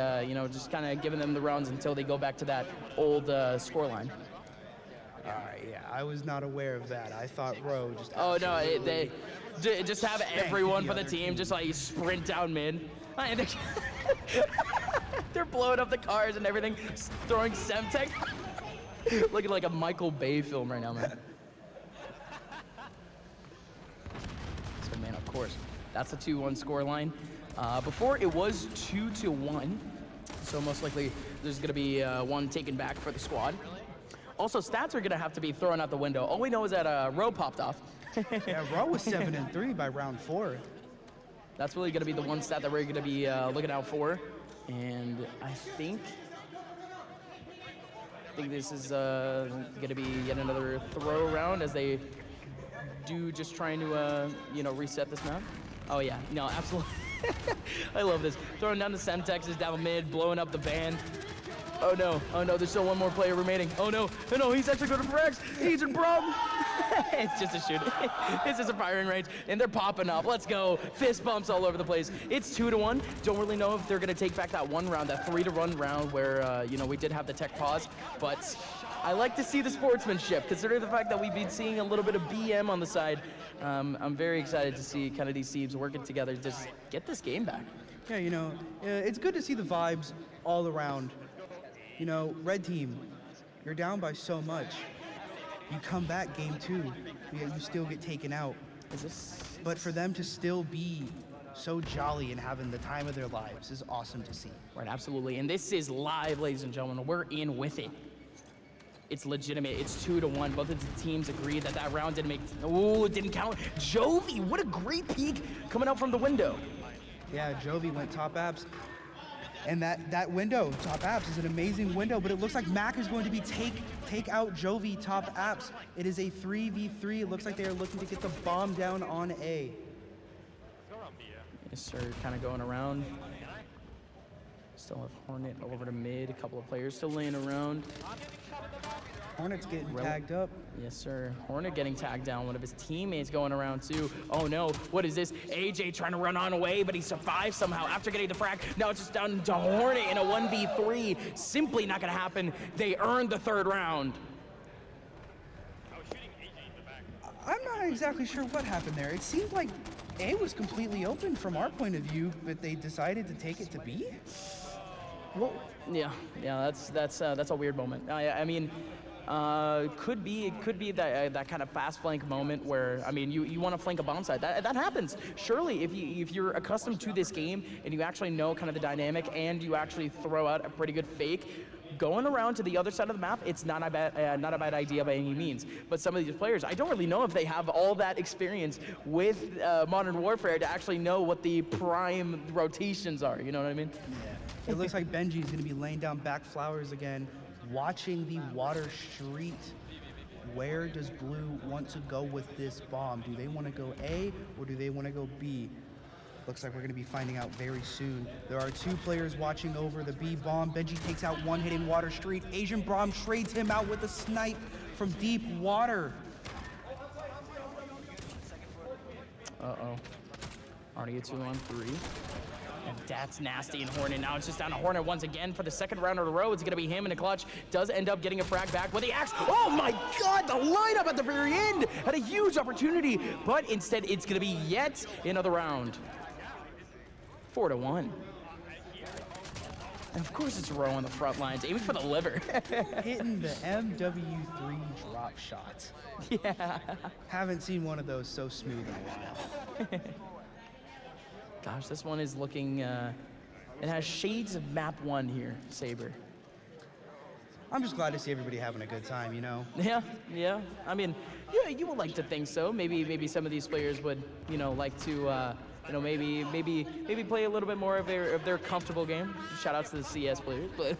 just kind of giving them the rounds until they go back to that old scoreline. Yeah, I was not aware of that. I thought Row just. Oh no, they just have everyone for the team just like sprint down mid. They're blowing up the cars and everything, throwing Semtex. Looking like a Michael Bay film right now, man. So man, of course, that's the 2-1 score line. Before it was 2-1, so most likely there's gonna be one taken back for the squad. Also, stats are gonna have to be thrown out the window. All we know is that Row popped off. Yeah, Row was 7-3 by round 4. That's really gonna be the one stat that we're gonna be looking out for. And I think this is gonna be yet another throw round as they just trying to, you know, reset this map? Oh yeah, no, absolutely. I love this. Throwing down the Semtexes down mid, blowing up the van. Oh no, there's still one more player remaining. Oh no, he's actually going to frags. He's in Brom. It's just a shoot. It's just a firing range, and they're popping up. Let's go. Fist bumps all over the place. It's 2-1. Don't really know if they're going to take back that one round, that 3-1 round where, you know, we did have the tech pause, but I like to see the sportsmanship, considering the fact that we've been seeing a little bit of BM on the side. I'm very excited to see kind of these teams working together to just get this game back. Yeah, you know, it's good to see the vibes all around. You know, red team, you're down by so much. You come back game 2, you still get taken out. But for them to still be so jolly and having the time of their lives is awesome to see. Right, absolutely. And this is live, ladies and gentlemen. We're in with it. It's legitimate. It's 2-1. Both of the teams agree that that round didn't make. Oh, it didn't count. Jovi, what a great peek coming out from the window. Yeah, Jovi went top apps. And that window, top apps, is an amazing window, but it looks like Mac is going to be take out Jovi top apps. It is a 3v3. It looks like they are looking to get the bomb down on A. Yes, sir, kind of going around. Still have Hornet over to mid. A couple of players still laying around. Hornet's getting tagged up. Yes, sir. Hornet getting tagged down. One of his teammates going around too. Oh no, what is this? AJ trying to run on away, but he survives somehow after getting the frag. Now it's just down to Hornet in a 1v3. Simply not gonna happen. They earned the 3rd round. I'm not exactly sure what happened there. It seemed like A was completely open from our point of view, but they decided to take it to B? Well, yeah, that's a weird moment. I mean, it could be that kind of fast flank moment where, I mean, you want to flank a bomb side. That happens. Surely, if you're accustomed to this game and you actually know kind of the dynamic and you actually throw out a pretty good fake, going around to the other side of the map, it's not a bad idea by any means. But some of these players, I don't really know if they have all that experience with Modern Warfare to actually know what the prime rotations are. You know what I mean? Yeah. It looks like Benji's going to be laying down back flowers again, watching the water street. Where does Blue want to go with this bomb? Do they want to go A or do they want to go B? Looks like we're going to be finding out very soon. There are 2 players watching over the B bomb. Benji takes out one hitting Water Street. Asian Brom trades him out with a snipe from deep water. Uh-oh. Already a 2-on-3. And that's nasty. And Hornet now it's just down to Hornet once again for the 2nd round in a row. It's going to be him in the clutch. Does end up getting a frag back with the axe. Oh my God, the lineup at the very end had a huge opportunity, but instead it's going to be yet another round. 4-1. And of course it's Rowe on the front lines, aiming for the liver. Hitting the MW3 drop shot. Yeah. Haven't seen one of those so smooth in a while. Gosh, this one is looking, it has shades of map 1 here, Saber. I'm just glad to see everybody having a good time, you know? Yeah. I mean, yeah, you would like to think so. Maybe some of these players would, you know, like to, you know, maybe play a little bit more of their comfortable game. Shout out to the CS players. But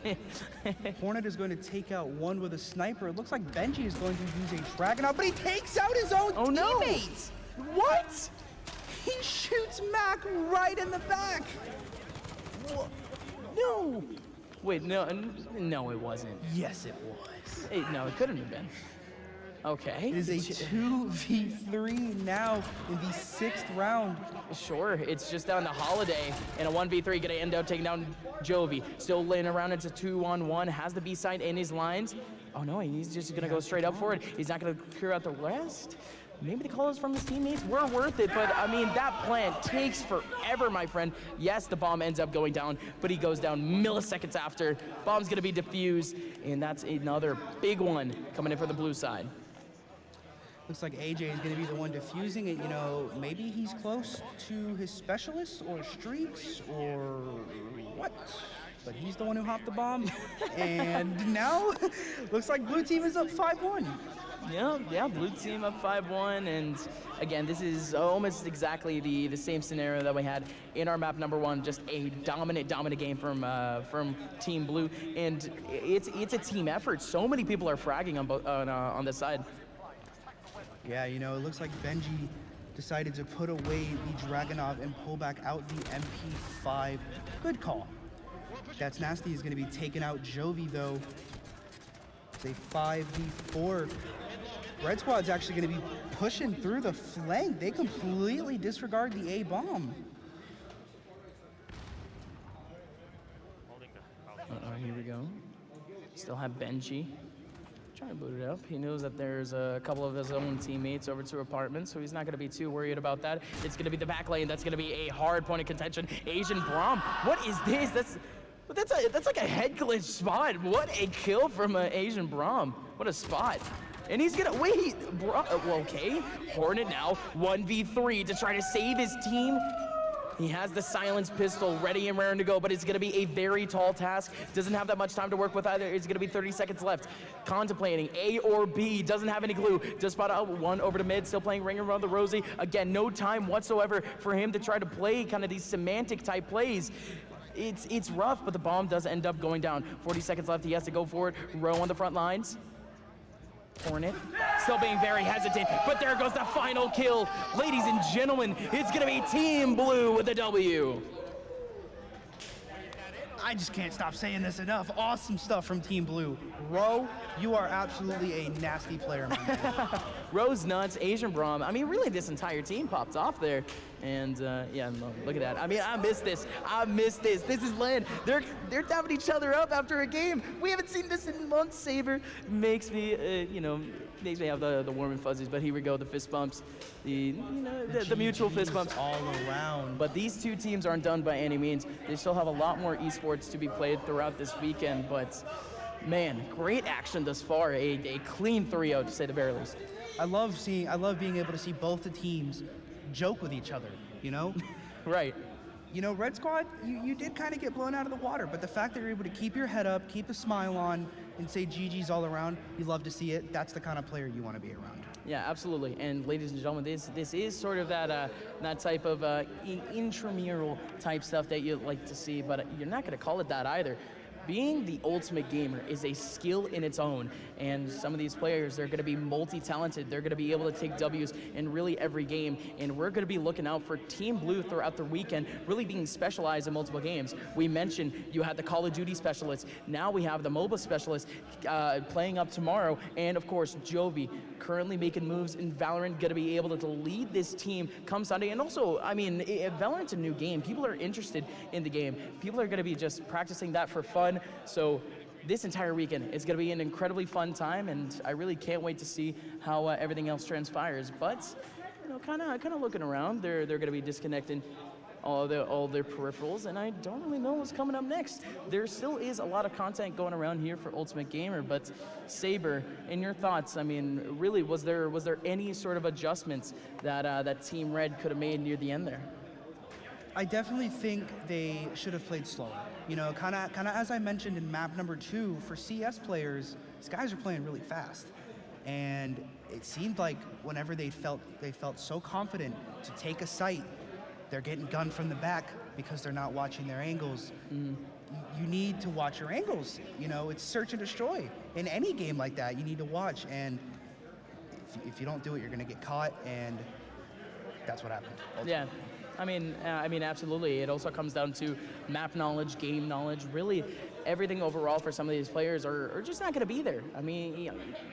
Hornet is going to take out one with a sniper. It looks like Benji is going to use a dragon out, but he takes out his own teammates. No. What? He shoots Mac right in the back. No. Wait, no, it wasn't. Yes, it was. No, it couldn't have been. Okay. It is a 2v3 now in the 6th round. Sure, it's just down to Holiday in a 1v3, gonna end up taking down Jovi. Still laying around, it's a 2-on-1, has the B side in his lines. Oh no, he's just gonna go straight up for it. He's not gonna clear out the rest. Maybe the calls from his teammates were worth it, but I mean, that plant takes forever, my friend. Yes, the bomb ends up going down, but he goes down milliseconds after. Bomb's gonna be defused, and that's another big one coming in for the blue side. Looks like AJ is going to be the one defusing it. You know, maybe he's close to his specialists or streaks or what? But he's the one who hopped the bomb. And now, looks like blue team is up 5-1. Yeah, blue team up 5-1, and again, this is almost exactly the same scenario that we had in our map number 1, just a dominant game from Team Blue, and it's a team effort. So many people are fragging on this side. Yeah, you know, it looks like Benji decided to put away the Dragunov and pull back out the MP5. Good call. That's Nasty is going to be taking out Jovi, though. It's a 5v4. Red Squad's actually going to be pushing through the flank. They completely disregard the A-bomb. Here we go. Still have Benji. Trying to boot it up. He knows that there's a couple of his own teammates over to apartments, so he's not going to be too worried about that. It's going to be the back lane. That's going to be a hard point of contention. Asian Braum. What is this? That's like a head glitch spot. What a kill from Asian Braum. What a spot. And he's gonna wait. Okay. Hornet now 1v3 to try to save his team. He has the silence pistol ready and raring to go, but it's going to be a very tall task. Doesn't have that much time to work with either. It's going to be 30 seconds left. Contemplating A or B. Doesn't have any clue. Just spot out one over to mid. Still playing ring around the Rosie. Again, no time whatsoever for him to try to play kind of these semantic type plays. It's rough, but the bomb does end up going down. 40 seconds left. He has to go for it. Row on the front lines. Hornet still being very hesitant, but there goes the final kill. Ladies and gentlemen, it's gonna be Team Blue with the W. I just can't stop saying this enough. Awesome stuff from Team Blue. Ro, you are absolutely a nasty player, my man. Ro's nuts, Asian Braum. I mean, really, this entire team popped off there. And yeah, look at that. I mean, I miss this. I miss this. This is land. They're dapping each other up after a game. We haven't seen this in months. Saber makes me, makes me have the warm and fuzzies. But here we go, the fist bumps, the mutual fist bumps all around. But these two teams aren't done by any means. They still have a lot more esports to be played throughout this weekend. But man, great action thus far. A clean 3-0 to say the very least. I love being able to see both the teams joke with each other, you know? Right. You know, Red Squad, you did kind of get blown out of the water, but the fact that you're able to keep your head up, keep a smile on, and say GG's all around, you love to see it. That's the kind of player you want to be around. Yeah, absolutely. And ladies and gentlemen, this is sort of that type of intramural type stuff that you like to see, but you're not going to call it that either. Being the ultimate gamer is a skill in its own, and some of these players, they're going to be multi-talented. They're going to be able to take W's in really every game, and we're going to be looking out for Team Blue throughout the weekend, really being specialized in multiple games. We mentioned you had the Call of Duty specialist. Now we have the MOBA specialist playing up tomorrow, and of course, Jovi, currently making moves in Valorant, going to be able to lead this team come Sunday. And also, I mean, Valorant's a new game. People are interested in the game. People are going to be just practicing that for fun. So this entire weekend is going to be an incredibly fun time, and I really can't wait to see how everything else transpires. But kind of looking around, they're going to be disconnecting all their peripherals, and I don't really know what's coming up next. There still is a lot of content going around here for Ultimate Gamer, but Saber, in your thoughts, I mean, really, was there any sort of adjustments that Team Red could have made near the end there? I definitely think they should have played slower. You know, kind of as I mentioned in map number 2, for CS players, these guys are playing really fast. And it seemed like whenever they felt so confident to take a site, they're getting gunned from the back because they're not watching their angles. You need to watch your angles. You know, it's search and destroy. In any game like that, you need to watch. And if you don't do it, you're going to get caught. And that's what happened. Ultimately. Yeah. I mean, absolutely. It also comes down to map knowledge, game knowledge. Really, everything overall for some of these players are just not going to be there. I mean,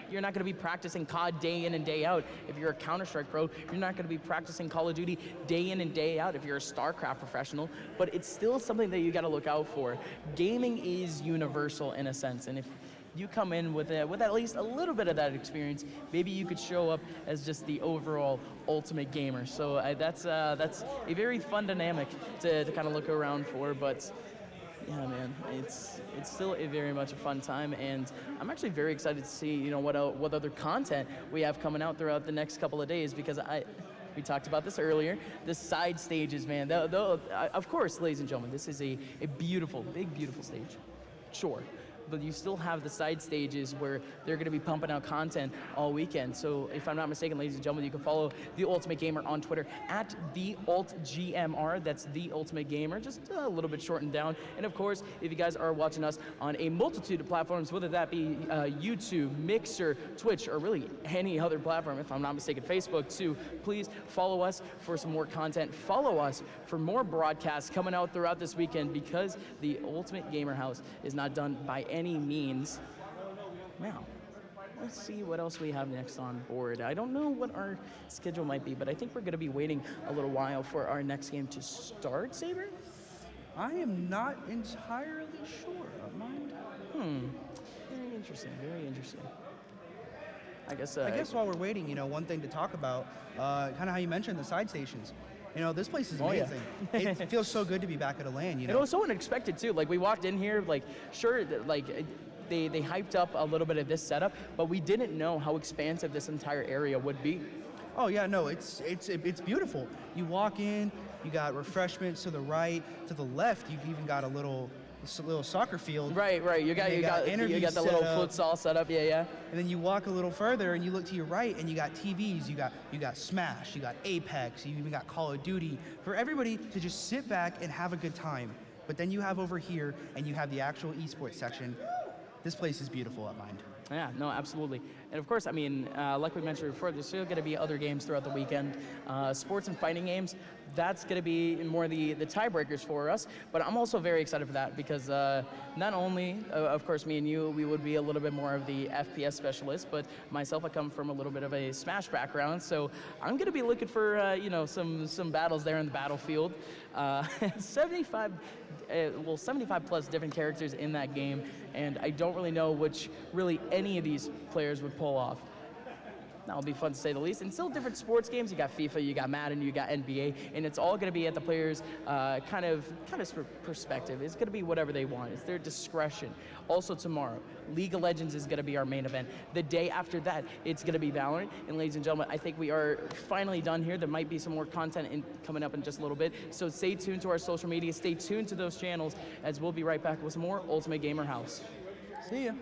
you're not going to be practicing COD day in and day out. If you're a Counter-Strike pro, you're not going to be practicing Call of Duty day in and day out if you're a StarCraft professional. But it's still something that you got to look out for. Gaming is universal in a sense, and if you come in with at least a little bit of that experience, maybe you could show up as just the overall ultimate gamer. So that's a very fun dynamic to kind of look around for. But yeah, man, it's still very much a fun time, and I'm actually very excited to see what other content we have coming out throughout the next couple of days, because we talked about this earlier. The side stages, man. Of course, ladies and gentlemen, this is a beautiful, big, beautiful stage. Sure. but you still have the side stages where they're going to be pumping out content all weekend. So if I'm not mistaken, ladies and gentlemen, you can follow The Ultimate Gamer on Twitter at TheUltGMR. That's The Ultimate Gamer, just a little bit shortened down. And of course, if you guys are watching us on a multitude of platforms, whether that be YouTube, Mixer, Twitch, or really any other platform, if I'm not mistaken, Facebook too, please follow us for some more content. Follow us for more broadcasts coming out throughout this weekend, because the Ultimate Gamer House is not done by any means. Now, let's see what else we have next on board. I don't know what our schedule might be, but I think we're going to be waiting a little while for our next game to start, Saber? I am not entirely sure of mine. Very interesting, very interesting. I guess while we're waiting, one thing to talk about, kind of how you mentioned the side stations. This place is amazing. It feels so good to be back at a LAN, It was so unexpected too. Like, we walked in here, like, sure, like, they hyped up a little bit of this setup, but we didn't know how expansive this entire area would be. Oh yeah, no, it's beautiful. You walk in, you got refreshments to the right, to the left. You even got a little soccer field. Right. You got the little futsal set up. Yeah. And then you walk a little further and you look to your right and you got TVs. You got Smash. You got Apex. You even got Call of Duty for everybody to just sit back and have a good time. But then you have over here and you have the actual esports section. This place is beautiful at Mind. Yeah, no, absolutely. And of course, I mean, like we mentioned before, there's still going to be other games throughout the weekend. Sports and fighting games, that's going to be more the tiebreakers for us. But I'm also very excited for that, because not only, of course, me and you, we would be a little bit more of the FPS specialist, but myself, I come from a little bit of a Smash background. So I'm going to be looking for, some battles there in the battlefield. 75 plus different characters in that game, and I don't really know which really any of these players would pull off. That'll be fun to say the least. And still different sports games. You got FIFA, you got Madden, you got NBA, and it's all going to be at the players' kind of perspective. It's going to be whatever they want. It's their discretion. Also tomorrow, League of Legends is going to be our main event. The day after that, it's going to be Valorant. And ladies and gentlemen, I think we are finally done here. There might be some more content coming up in just a little bit. So stay tuned to our social media. Stay tuned to those channels, as we'll be right back with some more Ultimate Gamer House. See ya.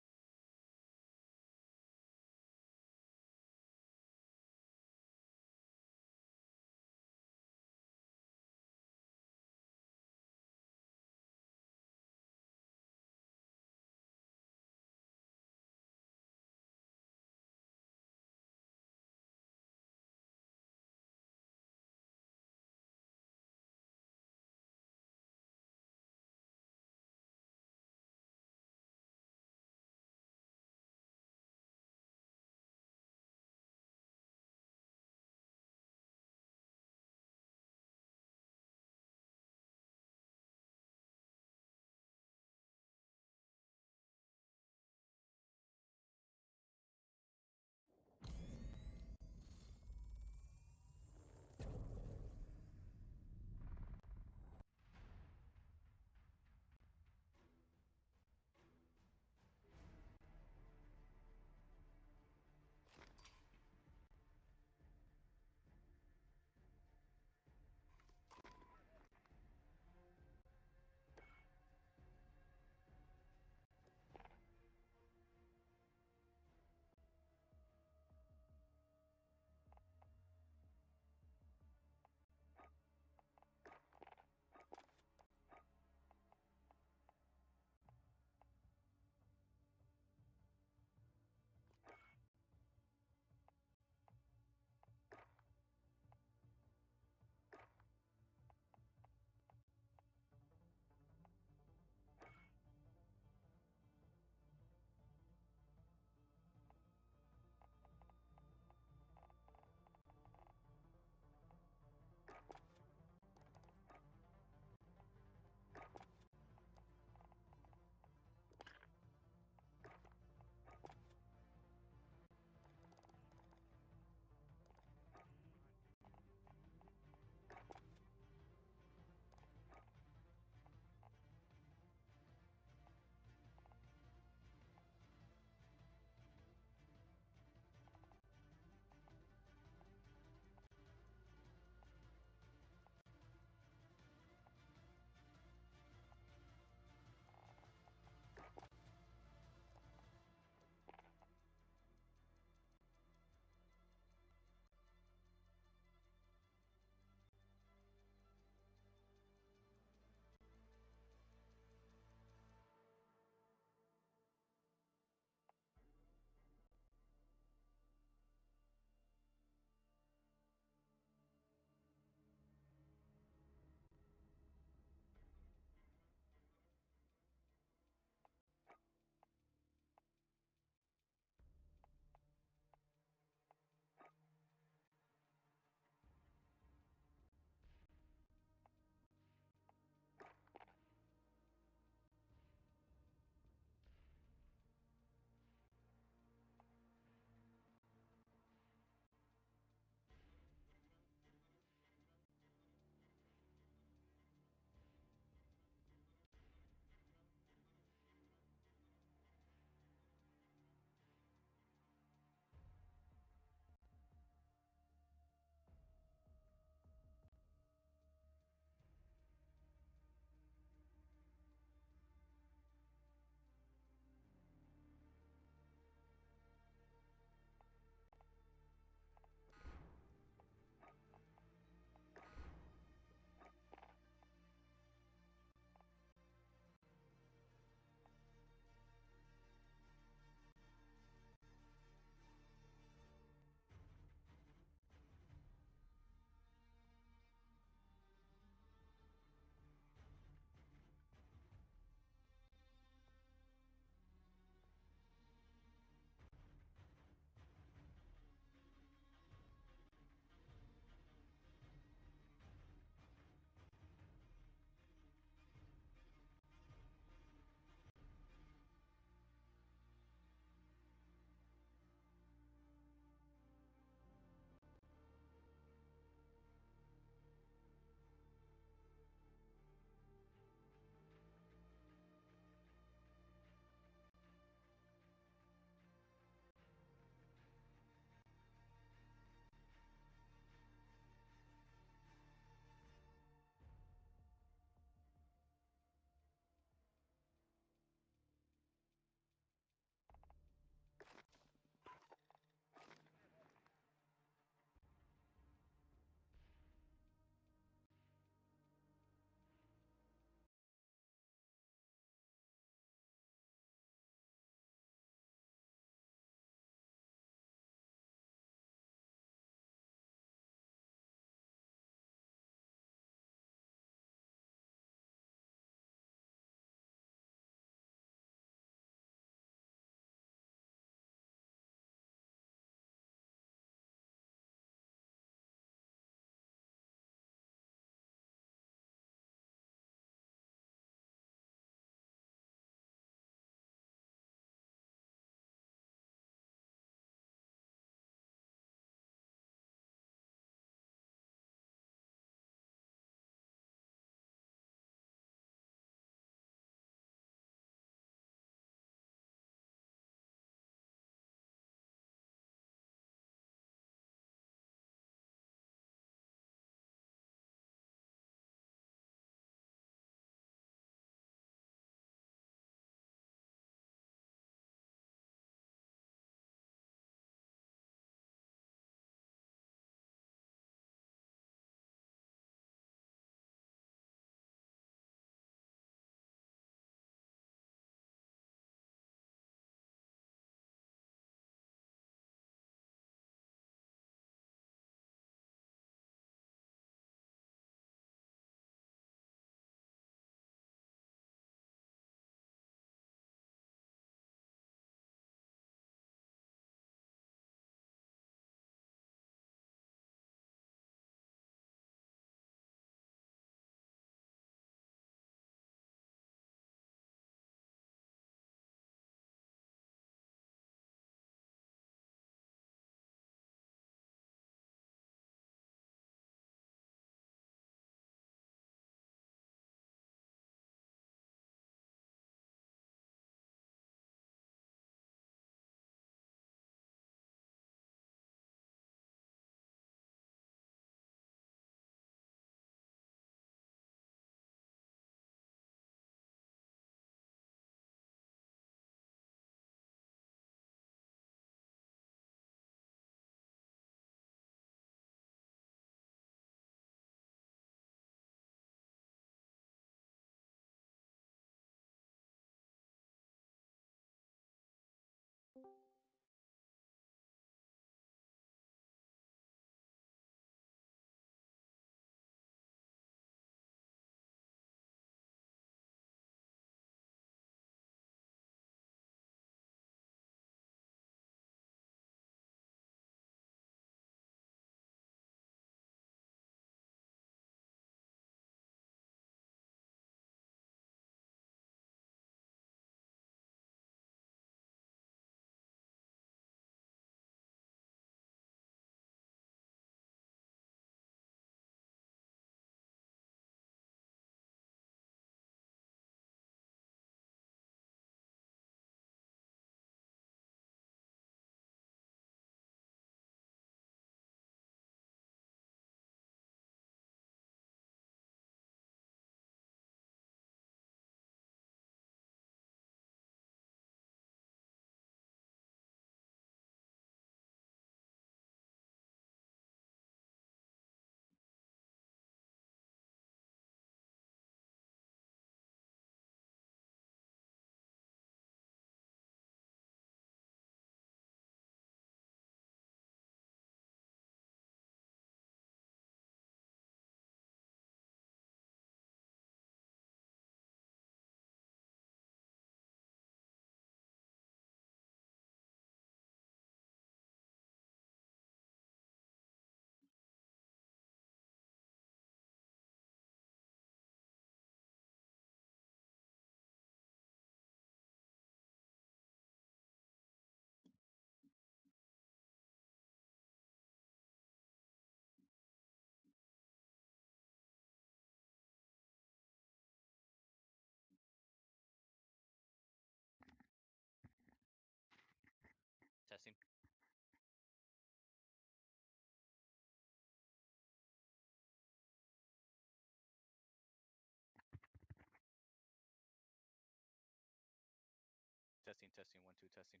Testing, testing, 1, 2, testing.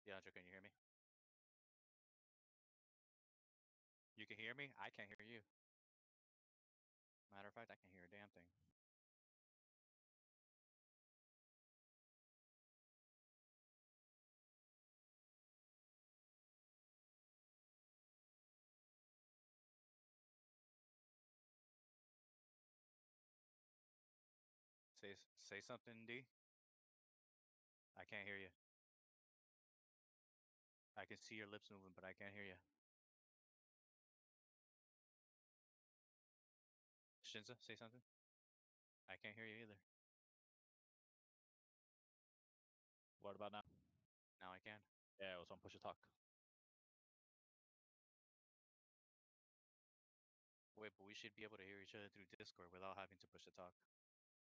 Yeah, Andrew, can you hear me? You can hear me? I can't hear you. Matter of fact, I can't hear a damn thing. Say something, D. I can't hear you. I can see your lips moving, but I can't hear you. Shinza, say something. I can't hear you either. What about now? Now I can. Yeah, it was on push to talk. Wait, but we should be able to hear each other through Discord without having to push to talk.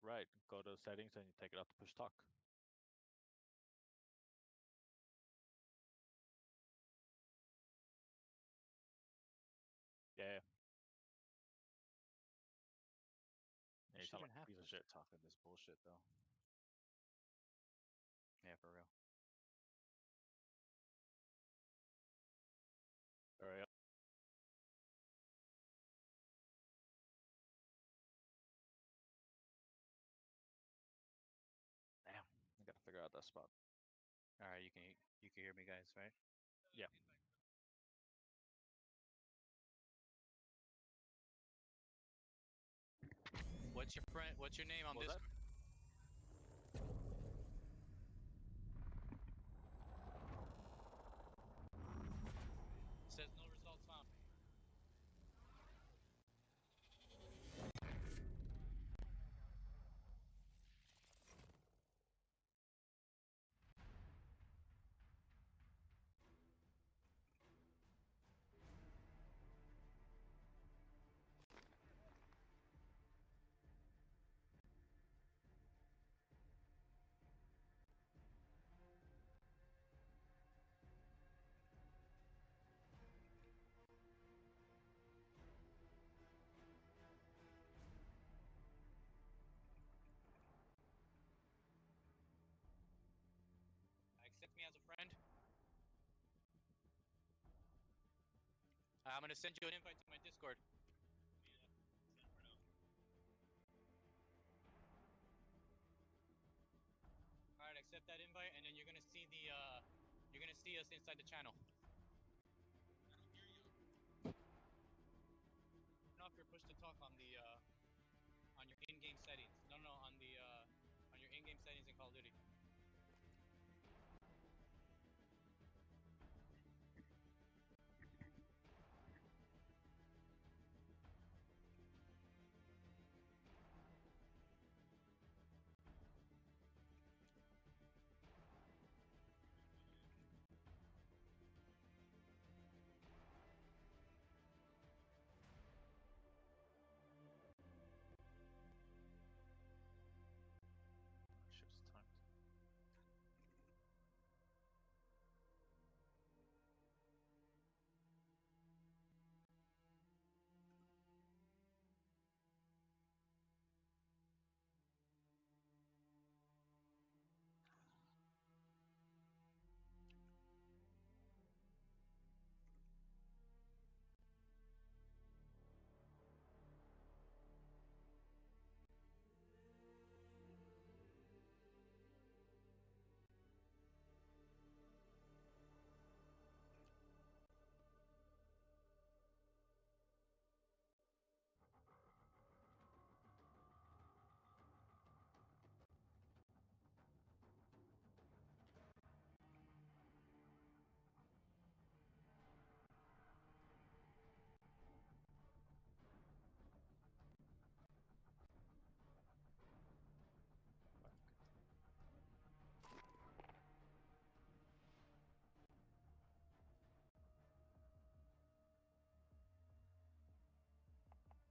Right. Go to settings and you take it out to push talk. Yeah. We You sound shouldn't like a have piece of push to shit. talk in this bullshit though. Yeah, for real. Hurry up. Damn, I gotta figure out that spot. All right, you can hear me, guys, right? Yeah. What's your name on What was Discord? Says no results found. Accept me as a friend. I'm gonna send you an invite to my Discord. All right, accept that invite, and then you're gonna see us inside the channel. Turn off your push to talk on the on your in-game settings. No, on the on your in-game settings in Call of Duty. Shit's timed.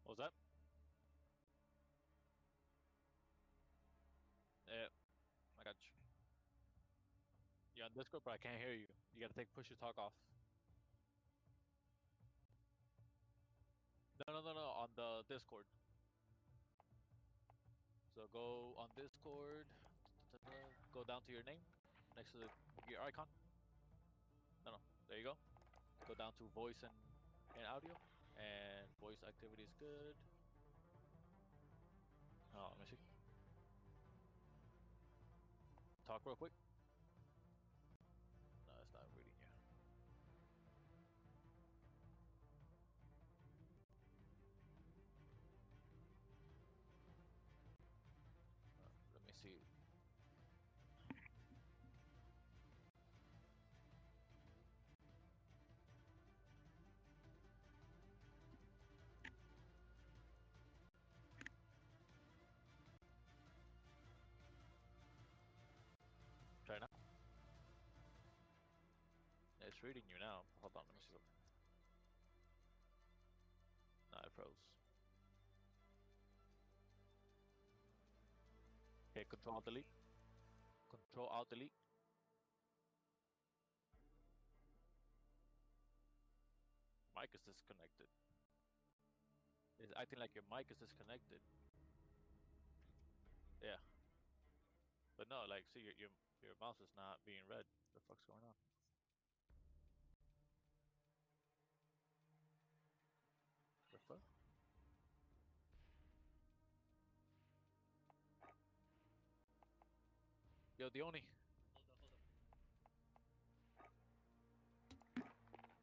What was that? Yeah, I got you. You're on Discord, but I can't hear you. You gotta take push to talk off. No, on the Discord. So go on Discord. Go down to your name, next to the gear icon. No, there you go. Go down to voice and audio, and voice activity is good. Oh, let me see. Talk real quick. No, it's not reading you. Let me see. Try now. It's reading you now. Hold on, let me see something. No, it froze. Okay, Control Alt Delete. Control Alt Delete. Mic is disconnected. It's acting like your mic is disconnected. Yeah. But no, like, see, your mouse is not being read. What the fuck's going on? The fuck? Yo, the only. Hold up, hold up.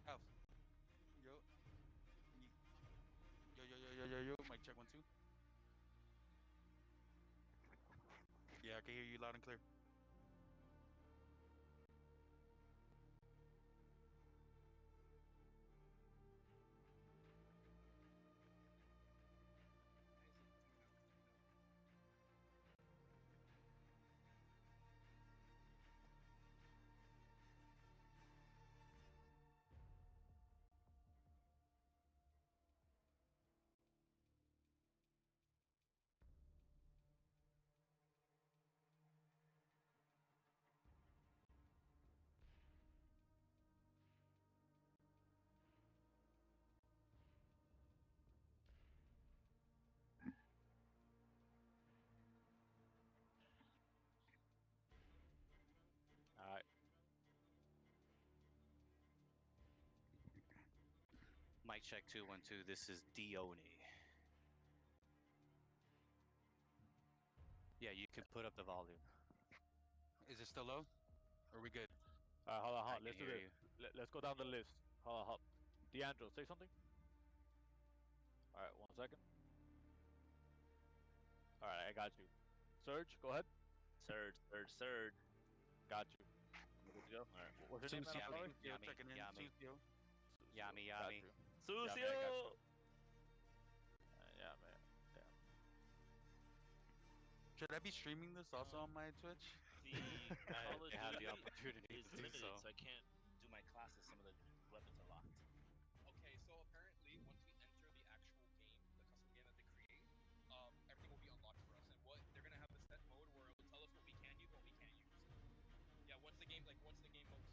Alf. Yo. Yo. Mic check 1 2. Yeah, I can hear you loud and clear. Alright. Mic check 2 1 2. This is Dione. Yeah, you can put up the volume. Is it still low? Are we good? Alright, hold on. I Let's can do hear this. you. Let's go down the list. Hold on. Deandro, say something. Alright, 1 second. Alright, I got you. Serge, go ahead. Surge. Got you. We're good to go? Alright. What's your name, man? I'm sorry. Susio checking in. Yami. Susio. Yami. Got you. Yami, I got you. Susio! Yeah, man. Yeah. Should I be streaming this also on my Twitch? The Call of They have the Duty opportunity is to do limited, so. so I can't do my classes. Some of the weapons are locked. Okay, so apparently once we enter the actual game, the custom game that they create, everything will be unlocked for us. And what they're gonna have a set mode where it'll tell us what we can use and what we can't use. Yeah, once the game mode starts, like once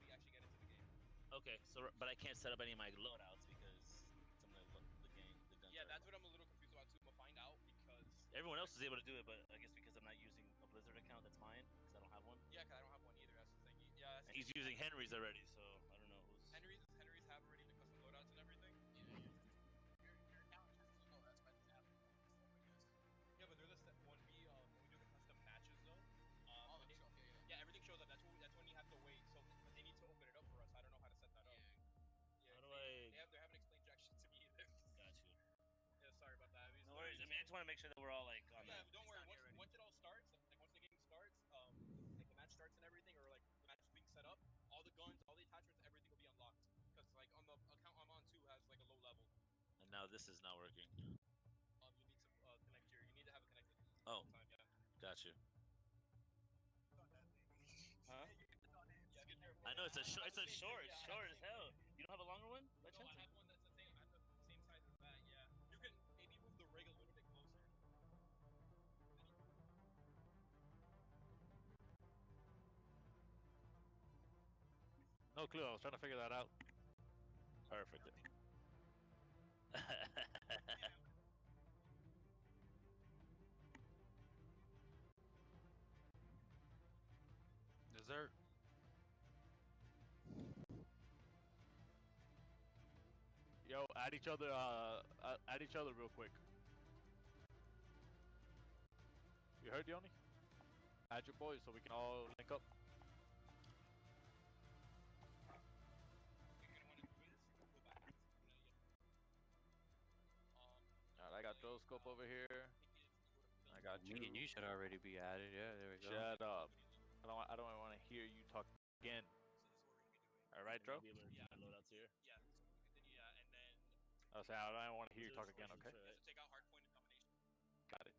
we actually get into the game. Okay, so but I can't set up any of my loadouts because some of the guns. Yeah, are that's locked. what I'm a little confused about too. I'm gonna find out because Everyone else is able to do it, but I guess because I'm not using a Blizzard account, that's mine because I don't have one. yeah, cause I don't have one either. That's the thing. Yeah, that's And he's using Henry's already, so I don't know who's. Henry's have already the custom loadouts and everything. Now this is not working. You need to connect your. You need to have it connected. Oh, Time, yeah. got you. Huh? Yeah, be careful. I know it's a short. It's a short. It's short as hell. You don't have a longer one by No, chance? I have one that's the same. I have the same size as that. Yeah. You can maybe move the rig a little bit closer. No clue. I was trying to figure that out. Perfect. Dessert. Yo, add each other. Add each other real quick. You heard, Yoni? Add your boys so we can all link up. You're gonna want to do is go back. Alright, I got throw scope over here. I got Me and you should already be added. Yeah, there we go. Shut up. I don't want to hear you talk again. So this is what we're gonna be doing. All right, Dro? Yeah, loadouts here. Yeah. So continue. Yeah, and then I was saying I don't want to hear you talk again. Okay. you have to take out hard point and combination. Got it.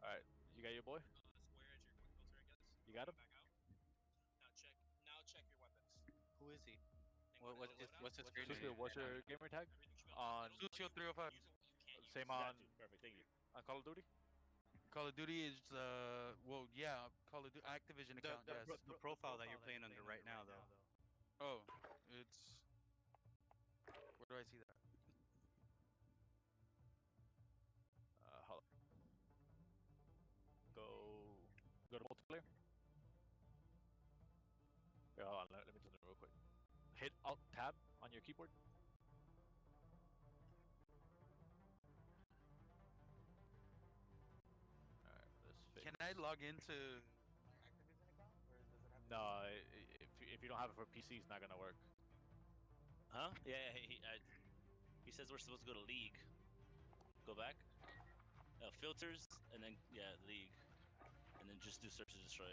All right. You got your boy? Square as your quick filter, I guess. You got him? Back out. Now check your weapons. Who is he? Then What, go to what's his screen What's name? your gamer tag? Everything should be On Lucio 305. use what you can't use. same Got on you. Perfect. Thank you. Call of Duty? Call of Duty is well, yeah, Call of Duty Activision account. Yes. The profile that you're playing under right now, though. Oh, it's. Where do I see that? Hold on. Go to multiplayer. Yeah, hold on. Let me do it real quick. Hit Alt Tab on your keyboard. Alright, let's fix. Can I log into my Activision account, or does it have? No, if you don't have it for PC, it's not gonna work. Huh? Yeah. He says we're supposed to go to League. Go back. Filters, and then League, and then just do search and destroy.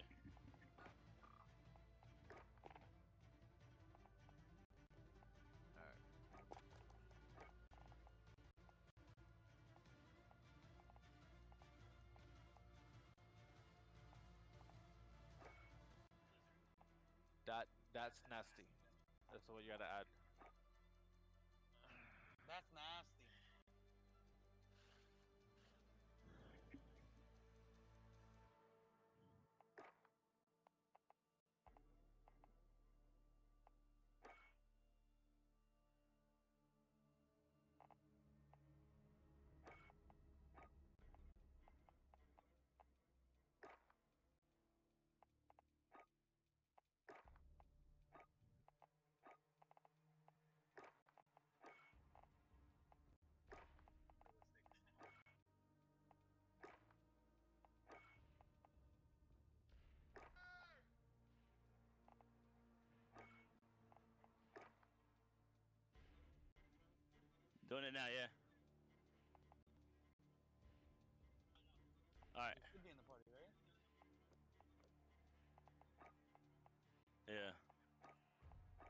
Alright. That's nasty. That's what you gotta add. That's nasty. Doing it now, yeah. All right. You should be in the party, right? Yeah.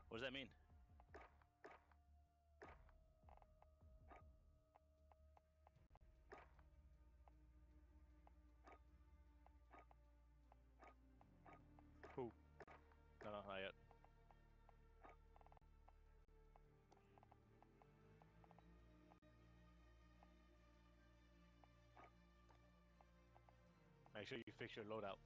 What does that mean? Who? No, not yet. Make sure you fix your loadout.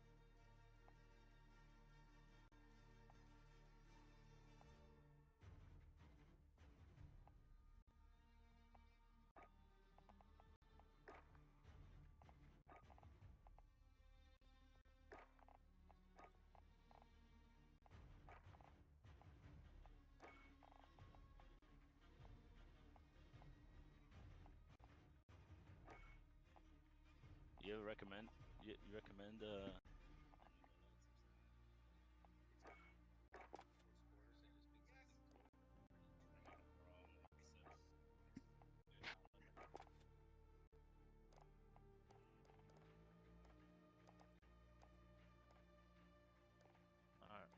You recommend? You recommend? All right.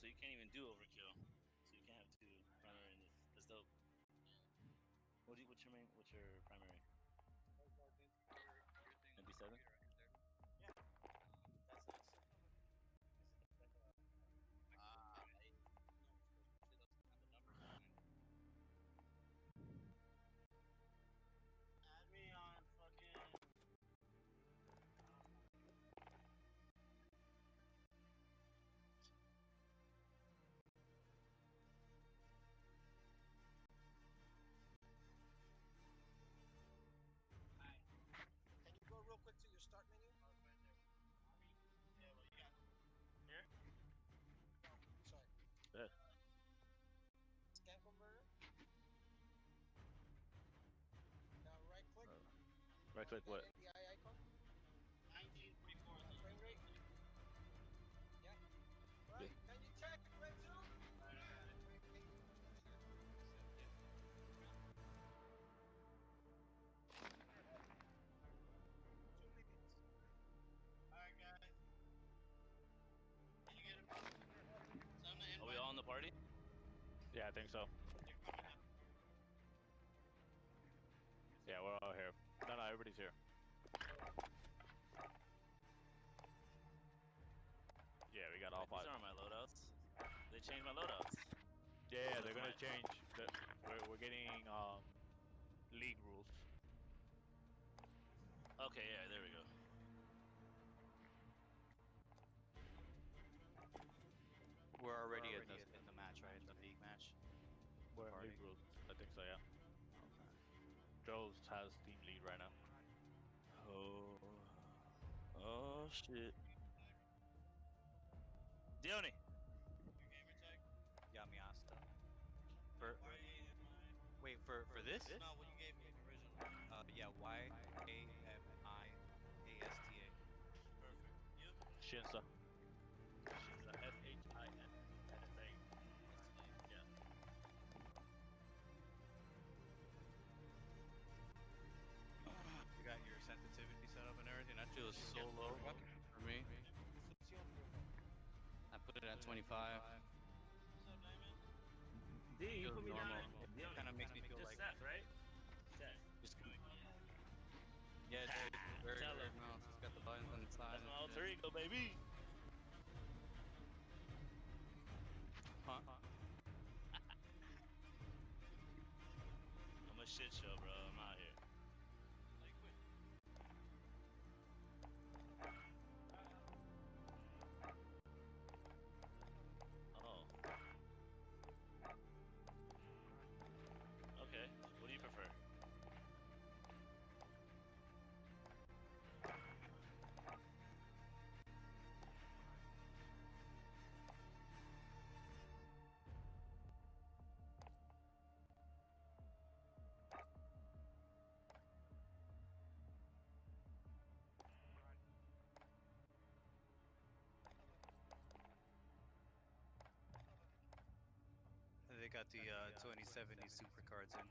so you can't even do overkill. So you can't have two primary in this. That's dope. What's your main? What's your primary? MP7. Yeah, that's nice. Add me on fucking. Can you go real quick to your start menu? Yeah, well, you got here. No, sorry. Yeah. Scan converter. Now right click. Right click what? NDI icon. 1944. Frame rate. Yeah. Right. Can you check Red Zoom? Alright, I got it. Alright, guys. Did you get it, bro? Are we all in the party? Yeah, I think so. Yeah, we're all here. No, everybody's here. Yeah, we got all These 5. aren't my loadouts. They changed my loadouts. Yeah, they're gonna change. We're getting league rules. Okay, yeah, there we go. We're already in the match, right? The league match. We're in Party. league rules. I think so, yeah. Joe's has team lead right now. Oh shit. Dione. Yeah, Miasta. Wait, for this? This? No, what you gave me originally. Yeah, YAMIASTA. Perfect. You? Shinsa. Shinsa. SHINSA. Yeah. You got your sensitivity set up and everything. That feels so low for me. I put it at 25. What's up, Diamond? D, you Feels put me normal. down. It kind of makes me feel Just like Seth, right? Seth. just yeah, it's very Tell weird him. mouse. It's got the buttons on the side. That's my alter ego, baby. Huh? I'm a shit show, bro. I'm out here. Oh. Okay. What do you prefer? They got the 2070 super cards in.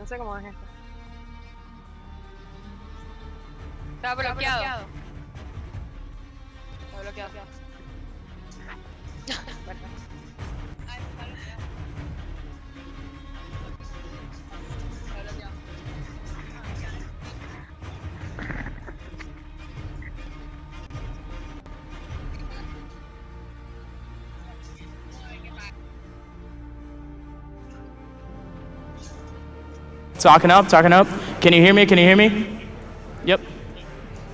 No sé cómo es esto. Está bloqueado. Está bloqueado. Perfecto. Está bloqueado. Talking up, talking up. Can you hear me? Can you hear me? Yep.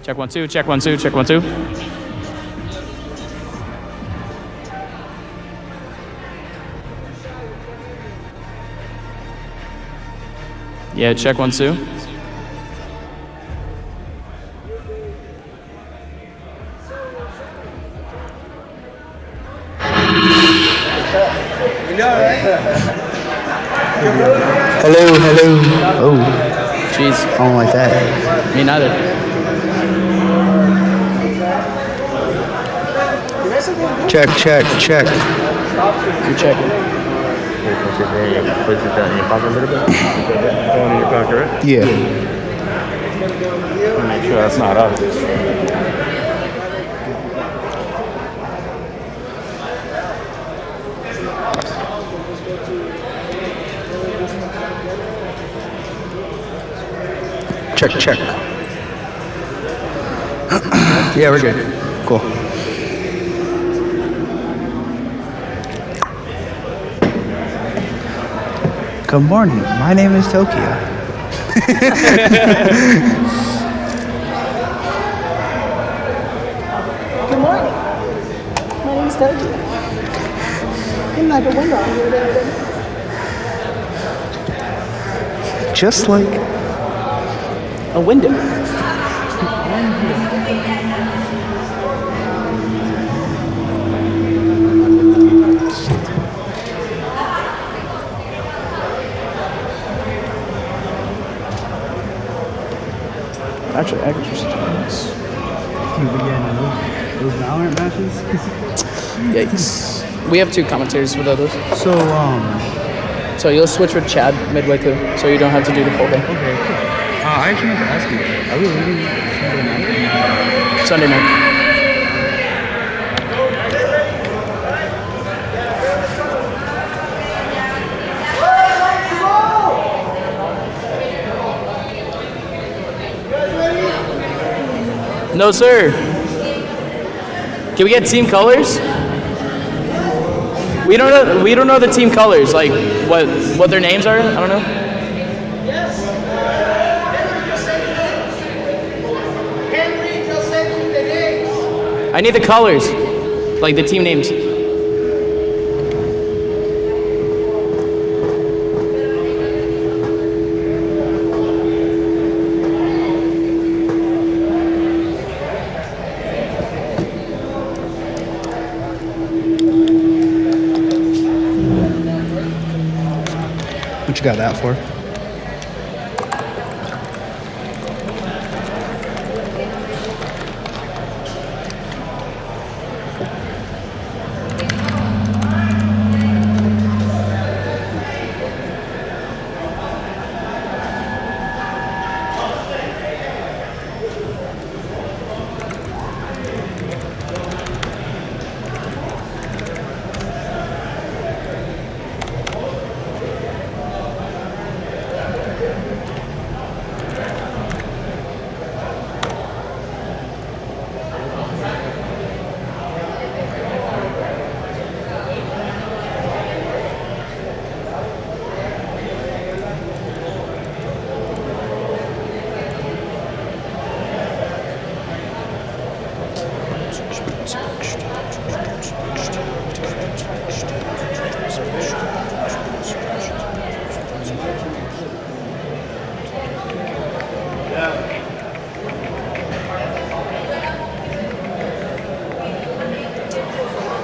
Check 1 2, check 1 2, check 1 2. Yeah, check 1 2. Hello, hello. Oh, Jeez, I don't like that. me neither. Check, check, check. You're checking. Place it down in your pocket a little bit. Going in your pocket, right? Yeah. Make sure that's not us. Check, check. Yeah, we're good. Cool. Good morning. My name is Tokyo. Good morning. My name's Tokyo. I'm like a window on here. Just like A window. Actually, extra nice. you begin those Valorant matches. Yikes. We have 2 commentators for those. So, So you'll switch with Chad midway through, so you don't have to do the full thing. okay, cool. I actually meant to ask you, are we leaving Sunday night? Sunday night. No, sir. Can we get team colors? We don't know the team colors, like what their names are. I don't know. Henry just sent you the names. I need the colors, like the team names. What you got that for?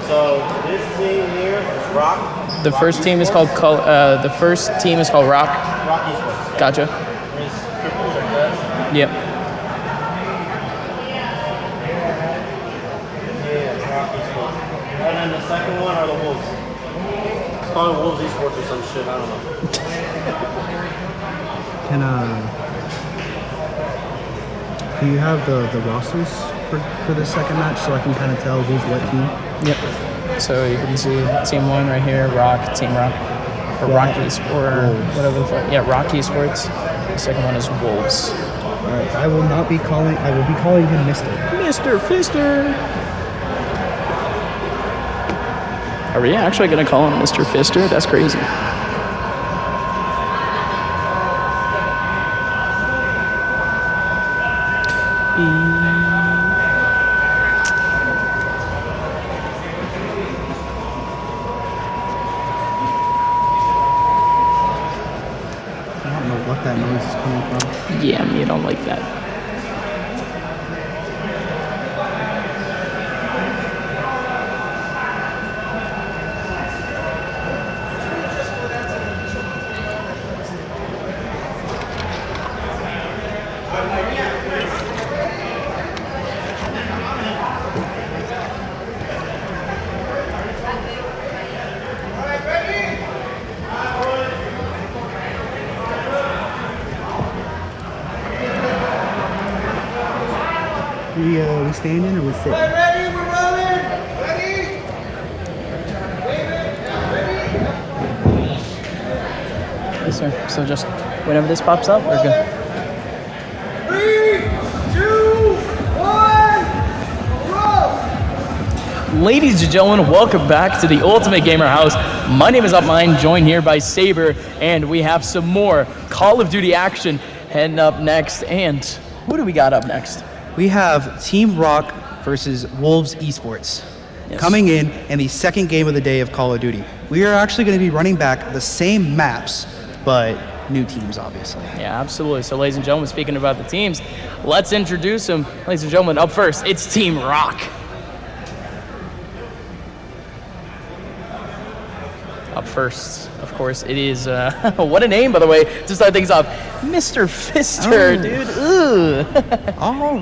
So this team here is Rock. The first team is called Rock. Rocky Sports. Gotcha. There's purple or red. Yep. Yeah, Rocky Sports. And then the second one are the Wolves. It's called Wolves Esports or some shit, I don't know. Do you have the rosters for the second match so I can kind of tell who's what team? Yep. So you can see Team 1 right here, Rock, Team Rock, or Rocky or whatever the fuck. Yeah, Rocky Sports. The second one is Wolves. All right. I will be calling him Mr. Mr. Fister. Are we actually gonna call him Mr. Fister? That's crazy. I don't know what that noise is coming from. Yeah, you don't like that. We standing or we sitting? Ready? We're rolling. Ready? Yes, sir. So just whenever this pops up, we're good. 3, 2, 1, roll! Ladies and gentlemen, welcome back to the Ultimate Gamer House. My name is Upmine, joined here by Saber, and we have some more Call of Duty action heading up next. And who do we got up next? We have Team Rock versus Wolves Esports. Yes. Coming in the second game of the day of Call of Duty. We are actually going to be running back the same maps, but new teams, obviously. Yeah, absolutely. So, ladies and gentlemen, speaking about the teams, let's introduce them. Ladies and gentlemen, up first, it's Team Rock. Up first, of course, it is, what a name, by the way, to start things off, Mr. Fister, dude. Ooh. All right.